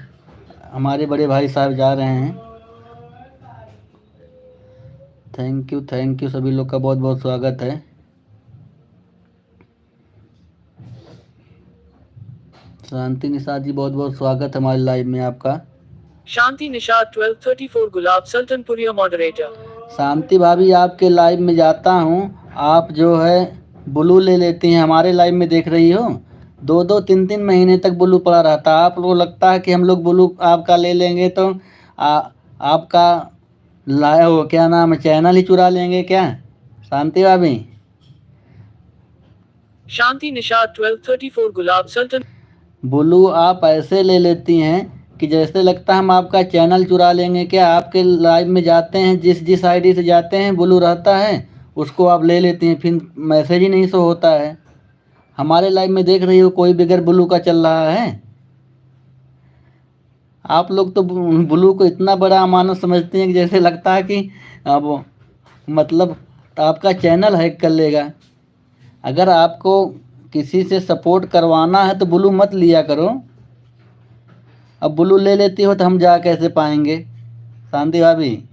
हमारे बड़े भाई साहब जा रहे हैं। थैंक यू सभी लोग का बहुत बहुत स्वागत है। शांति निषाद जी बहुत बहुत स्वागत है हमारे लाइव में आपका। शांति निषाद 1234 गुलाब सल्टनपुरिया मॉडरेटर। शांति भाभी आपके लाइव में जाता हूँ, आप जो है ब्लू ले लेती हैं, हमारे लाइव में देख रही हो 2-2 3-3 महीने तक ब्लू पड़ा रहता है। आप लोग लगता है कि हम लोग ब्लू आपका ले लेंगे तो आपका लाया हो क्या नाम है चैनल ही चुरा लेंगे क्या शांति भाभी? शांति निषाद 1234 गुलाब सल्टन। ब्लू आप ऐसे ले लेती हैं कि जैसे लगता है हम आपका चैनल चुरा लेंगे क्या। आपके लाइव में जाते हैं, जिस आईडी से जाते हैं ब्लू रहता है उसको आप ले लेती हैं, फिर मैसेज ही नहीं शो होता है। हमारे लाइव में देख रही हो कोई बगैर ब्लू का चल रहा है। आप लोग तो ब्लू को इतना बड़ा अमानत समझते हैं कि जैसे लगता है कि अब मतलब आपका चैनल हैक कर लेगा। अगर आपको किसी से सपोर्ट करवाना है तो ब्लू मत लिया करो। अब ब्लू ले लेती हो तो हम जा कैसे पाएंगे शांति भाभी?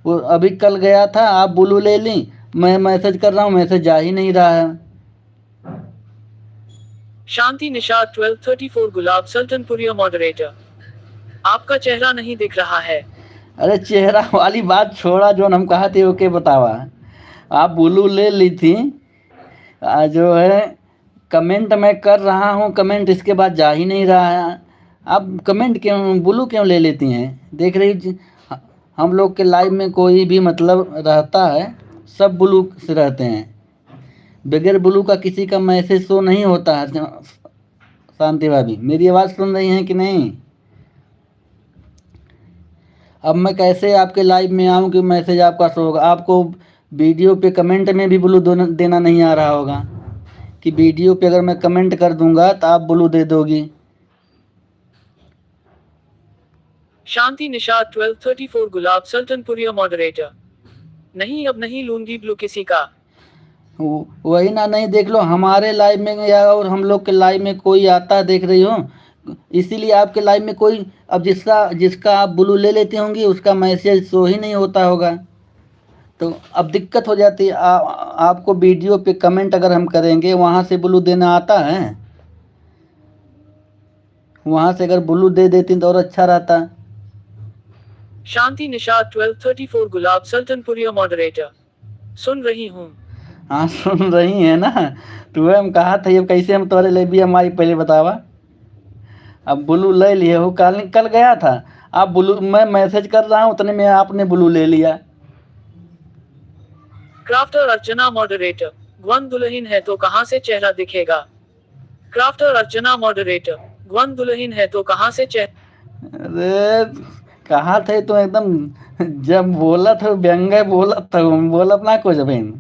वो अभी कल गया था, आप ब्लू ले ली, मैं मैसेज कर रहा हूँ, मैसेज जा ही नहीं रहा है। शांति निषाद 1234 गुलाब सल्टनपुरिया मॉडरेटर। आपका चेहरा नहीं दिख रहा है। अरे चेहरा वाली बात छोड़ा, जो हम कहा थे ओके बतावा। आप ब्लू ले ली थी, जो है कमेंट मैं कर रहा हूँ, कमेंट इसके बाद जा ही नहीं रहा है। आप कमेंट क्यों ब्लू क्यों ले लेती हैं? देख रही हम लोग के लाइव में कोई भी मतलब रहता है सब ब्लू से रहते हैं, बगैर ब्लू का किसी का मैसेज शो नहीं होता है। शांति भाभी मेरी आवाज़ सुन रही हैं कि नहीं? अब मैं कैसे आपके लाइव में आऊँ कि मैसेज आपका शो होगा? आपको वीडियो पे कमेंट में भी ब्लू देना नहीं आ रहा होगा कि वीडियो पे अगर मैं कमेंट कर दूंगा तो आप ब्लू दे दोगी। शांति निषाद 1234 गुलाब सल्टनपुरिया मॉडरेटर। नहीं, अब नहीं लूंगी ब्लू किसी का। वही ना, नहीं देख लो हमारे लाइव में या और हम लोग के लाइव में कोई आता है देख रही हो, इसीलिए आपके लाइव में कोई अब जिसका आप ब्लू ले लेती होंगी उसका मैसेज शो ही नहीं होता होगा। तो अब दिक्कत हो जाती है। आपको वीडियो पे कमेंट अगर हम करेंगे वहाँ से ब्लू देना आता है, वहाँ से अगर ब्लू दे देती तो और अच्छा रहता। शांति निषाद 1234 गुलाब सल्टनपुरिया मॉडरेटर। सुन रही हूँ। हाँ सुन रही है ना, तो वह हम कहा था ये कैसे हम तुम्हारे ले भी हमारी पहले बतावा। अब ब्लू ले लिए हो, कल गया था आप ब्लू, मैं मैसेज कर रहा हूँ उतने में आपने ब्लू ले लिया। क्राफ्टर अर्चना मॉडरेटर। ग्वन दुल्हन है तो कहाँ से चेहरा दिखेगा? क्राफ्टर अर्चना मॉडरेटर। ग्वन दुल्हन है तो कहाँ से चेहरा? अरे कहा थे तो एकदम जब बोला था व्यंग्य बोला था, बोला ना कुछ बहन,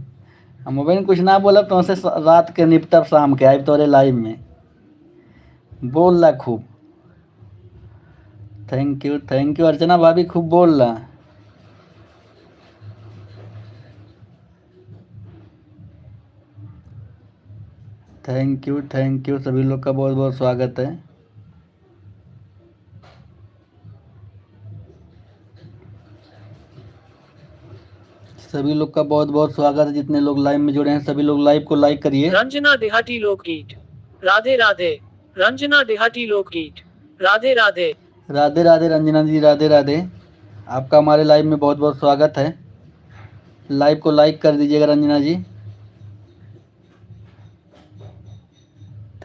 हम बहन कुछ ना बोला तो उसे रात के निपटब शाम के आए तोरे लाइव में बोल रहा खूब। थैंक यू अर्चना भाभी, खूब बोल रहा। थैंक यू सभी लोग का बहुत बहुत स्वागत है। सभी लोग का बहुत बहुत स्वागत है, जितने लोग लाइव में जुड़े हैं सभी लोग लाइव को लाइक करिए। रंजना देहाती लोकगीत। राधे राधे। रंजना देहाती लोकगीत। राधे राधे। राधे राधे रंजना जी, राधे राधे। आपका हमारे लाइव में बहुत बहुत स्वागत है। लाइव को लाइक कर दीजिएगा रंजना जी।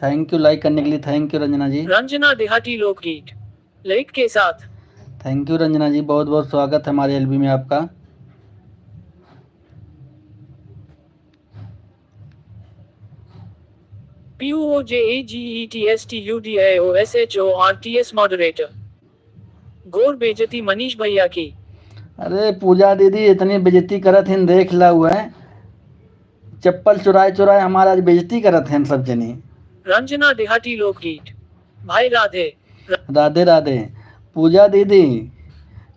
थैंक यू लाइक करने के लिए, थैंक यू रंजना जी। रंजना देहाती लोकगीत लाइक के साथ। थैंक यू रंजना जी, बहुत बहुत स्वागत है हमारे एलबी में आपका। PUOJAGETSTUDIOSHORTS moderator. गोर बेजती मनीष भैया की। अरे पूजा दीदी इतनी बेइज्जती करत हैं, देख ला हुआ है चप्पल चुराए चुराए हमारा आज बेइज्जती करत हैं सब जनी। रंजना देहाती लोकगीत। भाई राधे। राधे राधे। पूजा दीदी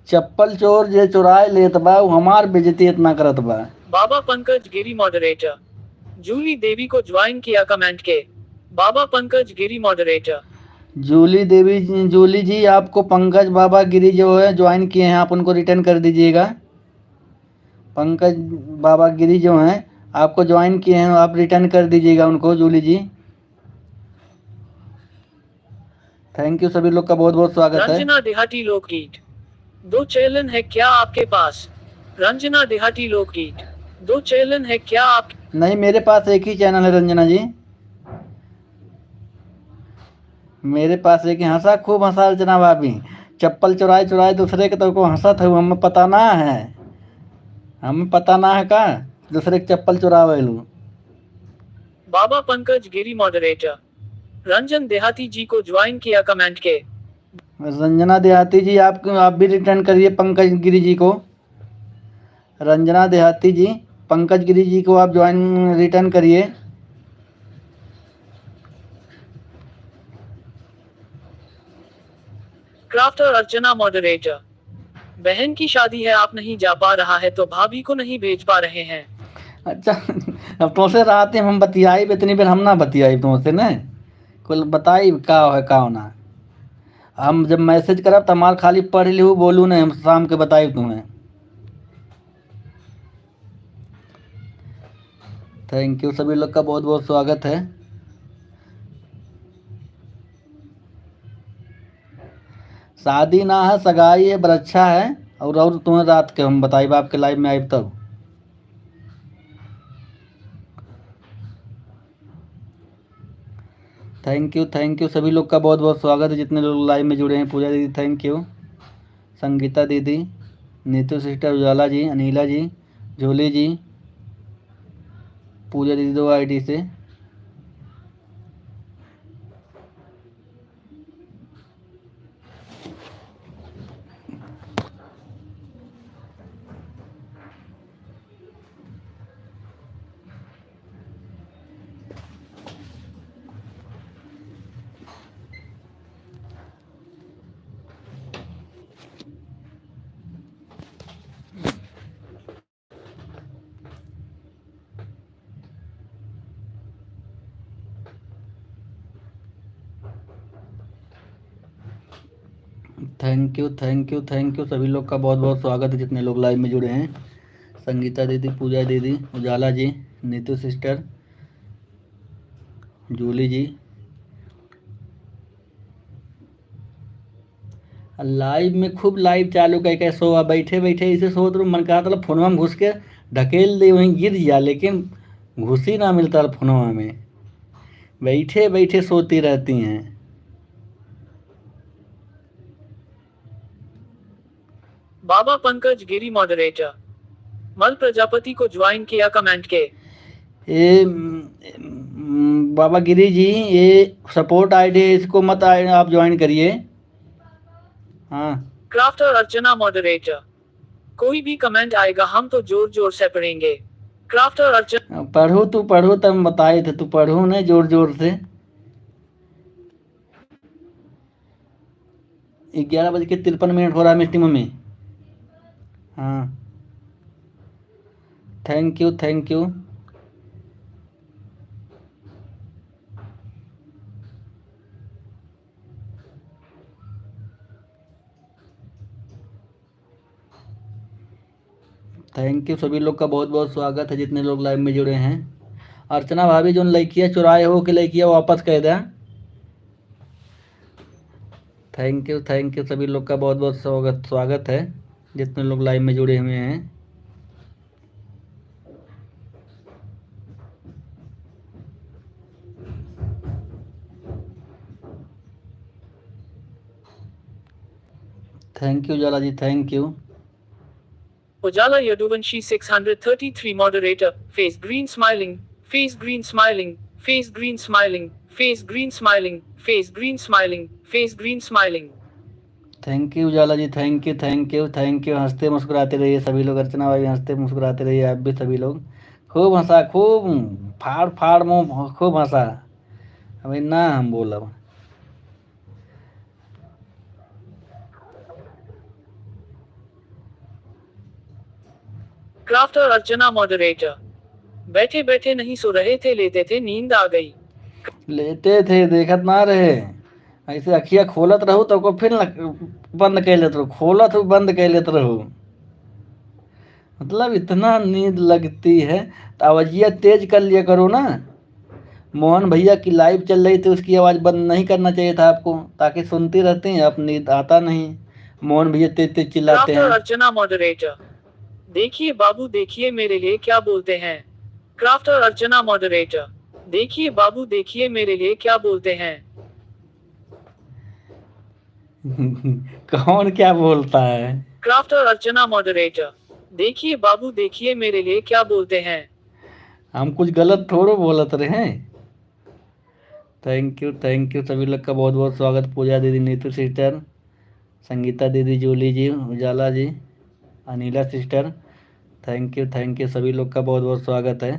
चप्पल चोर जे चुराए लेत बा वो हमार बेइज्जती इतना करत बा। बाबा पंकज गिरी मॉडरेटर। जूली देवी को ज्वाइन किया कमेंट के। बाबा पंकज गिरी मॉडरेटर। जूली जी आपको पंकज बाबा गिरी जो है ज्वाइन किए हैं, आप उनको रिटर्न कर दीजिएगा। पंकज बाबा गिरी जो हैं आपको ज्वाइन किए हैं, आप रिटर्न कर दीजिएगा उनको जूली जी। थैंक यू सभी लोग का बहुत बहुत स्वागत है। रंजना देहाती लोकगीत, 2 चैनल है क्या आपके पास? रंजना देहाती लोकगीत, 2 चैनल है क्या आप? नहीं, मेरे पास एक ही चैनल है रंजना जी, मेरे पास एक ही। हंसा खूब हंसा जनाब भाभी, चप्पल चुराए चुराए दूसरे के तो को हंसा था, हमें पता ना है, हमें पता ना है का दूसरे के चप्पल चुरावे लू। बाबा पंकज गिरी मॉडरेटर, रंजन देहाती जी को ज्वाइन किया कमेंट के। रंजना देहाती जी, आप भी रिटर्न करिए पंकज गिरी जी को। रंजना देहाती जी, पंकज गिरी जी को आप ज्वाइन रिटर्न करिए। क्राफ्टर अर्चना मॉडरेटर, बहन की शादी है आप नहीं जा पा रहा है तो भाभी को नहीं भेज पा रहे हैं। अच्छा, अब तुमसे रात में हम बतियाई, इतनी बेर हम ना बतियाई तुमसे न, कुल बताई का है का ना। हम जब मैसेज करब तो हमार खाली पढ़ लिहू बोलू नहीं, हम शाम के बताई तुम्हें। थैंक यू सभी लोग का बहुत बहुत स्वागत है। शादी ना है, सगाई है, बरच्छा है। और तुम्हें रात के हम बताई आपके लाइव में आए तब। थैंक यू सभी लोग का बहुत बहुत स्वागत है, जितने लोग लाइव में जुड़े हैं। पूजा दीदी थैंक यू, संगीता दीदी, नीतू सिस्टर, उजाला जी, अनिला जी, झोली जी, पूजा दीदी 2 आईडी से। थैंक यू सभी लोग का बहुत बहुत स्वागत है, जितने लोग लाइव में जुड़े हैं। संगीता दीदी, पूजा दीदी, उजाला जी, नीतू सिस्टर, जूली जी। लाइव में खूब लाइव चालू कह सो, बैठे बैठे इसे सोच रू मन कहा था फोनवा में घुस के ढकेल दे वहीं गिर जा, लेकिन घुस ही ना मिलता फोनवा में, बैठे बैठे सोती रहती हैं। बाबा पंकज गिरी मॉडरेटर, मल प्रजापति को ज्वाइन किया कमेंट के। ये बाबा गिरी जी, ये सपोर्ट आईडी है, इसको मत आप ज्वाइन करिए। हाँ, क्राफ्टर अर्चना मॉडरेटर, कोई भी कमेंट आएगा हम तो जोर जोर से पढ़ेंगे। क्राफ्टर अर्चना, पढ़ो तू पढ़ो, तब बताए थे, तू पढ़ो न जोर जोर से। 11:53 हो रहा है मिस्टी मम्मी। हाँ, thank you thank you. Thank you सभी लोग का बहुत बहुत स्वागत है, जितने लोग लाइव में जुड़े हैं। अर्चना भाभी जो लड़कियाँ चुराए हो कि लड़कियाँ वापस कह दें। थैंक यू सभी लोग का बहुत बहुत स्वागत है, जितने लोग लाइव में जुड़े हुए हैं। Thank you Ujala ji, thank you. Ujala Yaduvanshi 633 moderator, face green smiling, face green smiling, face green smiling, face green smiling, face green smiling, face green smiling. Thank you Ujala ji, thank you. हंसते मुस्कुराते रहिए सभी लोग। अर्चना भाई हंसते मुस्कुराते रहिए, आप भी सभी लोग। खूब हंसा, खूब फाड़ फाड़ मुँह खूब हंसा, अभी ना हम बोलब। क्राफ्टर अर्चना मॉडरेटर, बैठे बैठे नहीं सो रहे थे, लेते थे नींद आ गई। लेटे थे देखत ना रहे, ऐसे अखिया खोलत रहू तो को फिर बंद कर लेते रहो, खोलत हो बंद कर लेते रहो। मतलब इतना नींद लगती है तो आवाजिया तेज कर लिया करो ना, मोहन भैया की लाइव चल रही थी, उसकी आवाज़ बंद नहीं करना चाहिए था आपको, ताकि सुनते रहते हैं, आप नींद आता नहीं। मोहन भैया तेज तेज चिल्लाते क्राफ्टर हैं। अर्चना मॉडरेटर। देखिए बाबू देखिए मेरे लिए क्या बोलते हैं। क्राफ्टर अर्चना मॉडरेटर। देखिए बाबू देखिए मेरे लिए क्या बोलते हैं। कौन क्या बोलता है? क्राफ्टर अर्चना मॉडरेटर। देखिए बाबू देखिए मेरे लिए क्या बोलते हैं। हम कुछ गलत थोड़ो बोलत रहे हैं। थैंक यू सभी लोग का बहुत बहुत स्वागत। पूजा दीदी, नीतू सिस्टर, संगीता दीदी, जूली जी, उजाला जी, अनिला सिस्टर, थैंक यू सभी लोग का बहुत बहुत स्वागत है।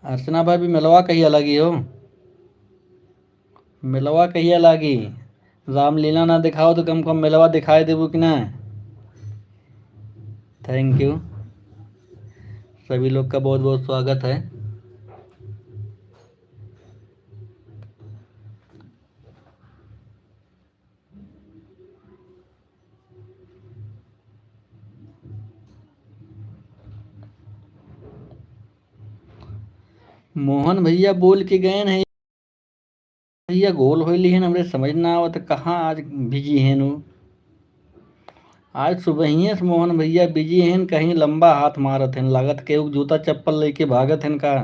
अर्चना भाई भी मिलवा कहिया लगी हो? मिलवा कहिया लागी? रामलीला ना दिखाओ तो कम कम मिलवा दिखाई देबू कि ना? थैंक यू सभी लोग का बहुत बहुत स्वागत है। मोहन भैया बोल के गए हैं भैया, गोल होइली है हमरे समझ ना आवत कहाँ आज बिजी हैं नु। आज सुबह ही से मोहन भैया बिजी हैं, कहीं लंबा हाथ मारत हैं, लागत के जूता चप्पल लेके भागत हैं का।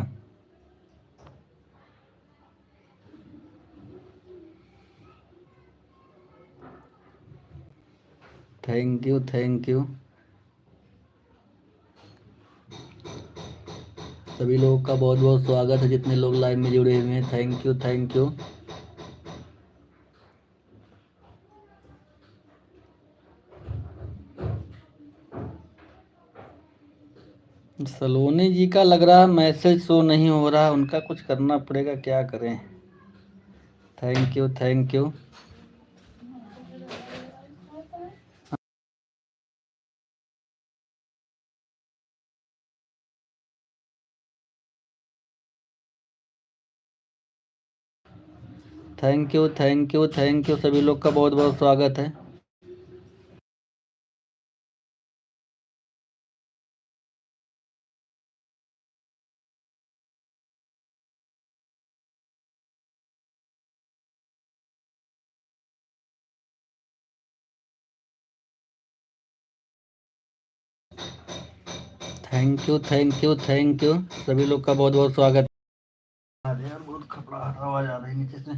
थैंक यू सभी लोगों का बहुत बहुत स्वागत है, जितने लोग लाइव में जुड़े हुए हैं। Thank you. सलोनी जी का लग रहा है मैसेज शो नहीं हो रहा, उनका कुछ करना पड़ेगा, क्या करें। थैंक यू थैंक यू सभी लोग का बहुत बहुत स्वागत है। थैंक यू सभी लोग का बहुत बहुत स्वागत। अरे यार बहुत खतरनाक आवाज आ रही नीचे से।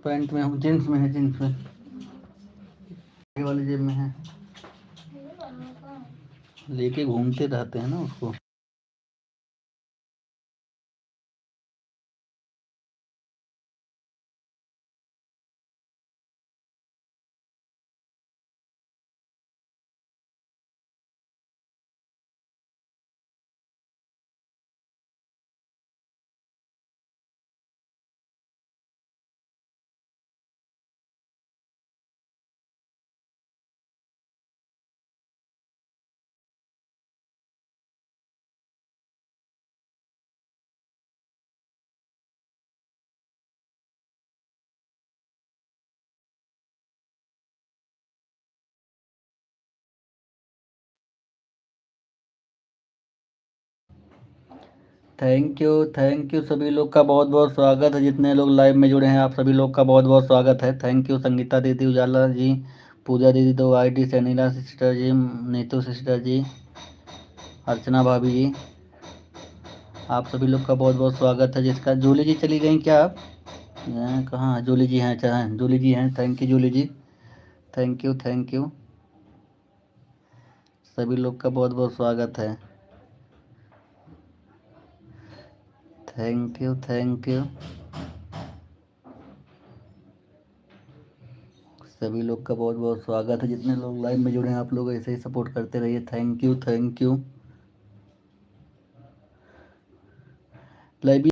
पैंट में हूँ, जींस में है, जींस में, ये वाली जेब में है, लेके घूमते रहते हैं ना उसको। थैंक यू सभी लोग का बहुत बहुत स्वागत है, जितने लोग लाइव में जुड़े हैं आप सभी लोग का बहुत बहुत स्वागत है। थैंक यू संगीता दीदी, उजाला जी, पूजा दीदी, दो आईडी, सनीला सिस्टर जी, नीतू सिस्टर जी, अर्चना भाभी जी, आप सभी लोग का बहुत बहुत स्वागत है। जिसका जूली जी चली गई क्या आप? कहाँ है जूली जी? हैं, अच्छा हैं जूली जी हैं। Thank you Julie ji, thank you सभी लोग का बहुत बहुत स्वागत है। थैंक यू सभी लोग का बहुत बहुत स्वागत है, जितने लोग लाइव में जुड़े हैं आप लोग ऐसे ही सपोर्ट करते रहिए। Thank you live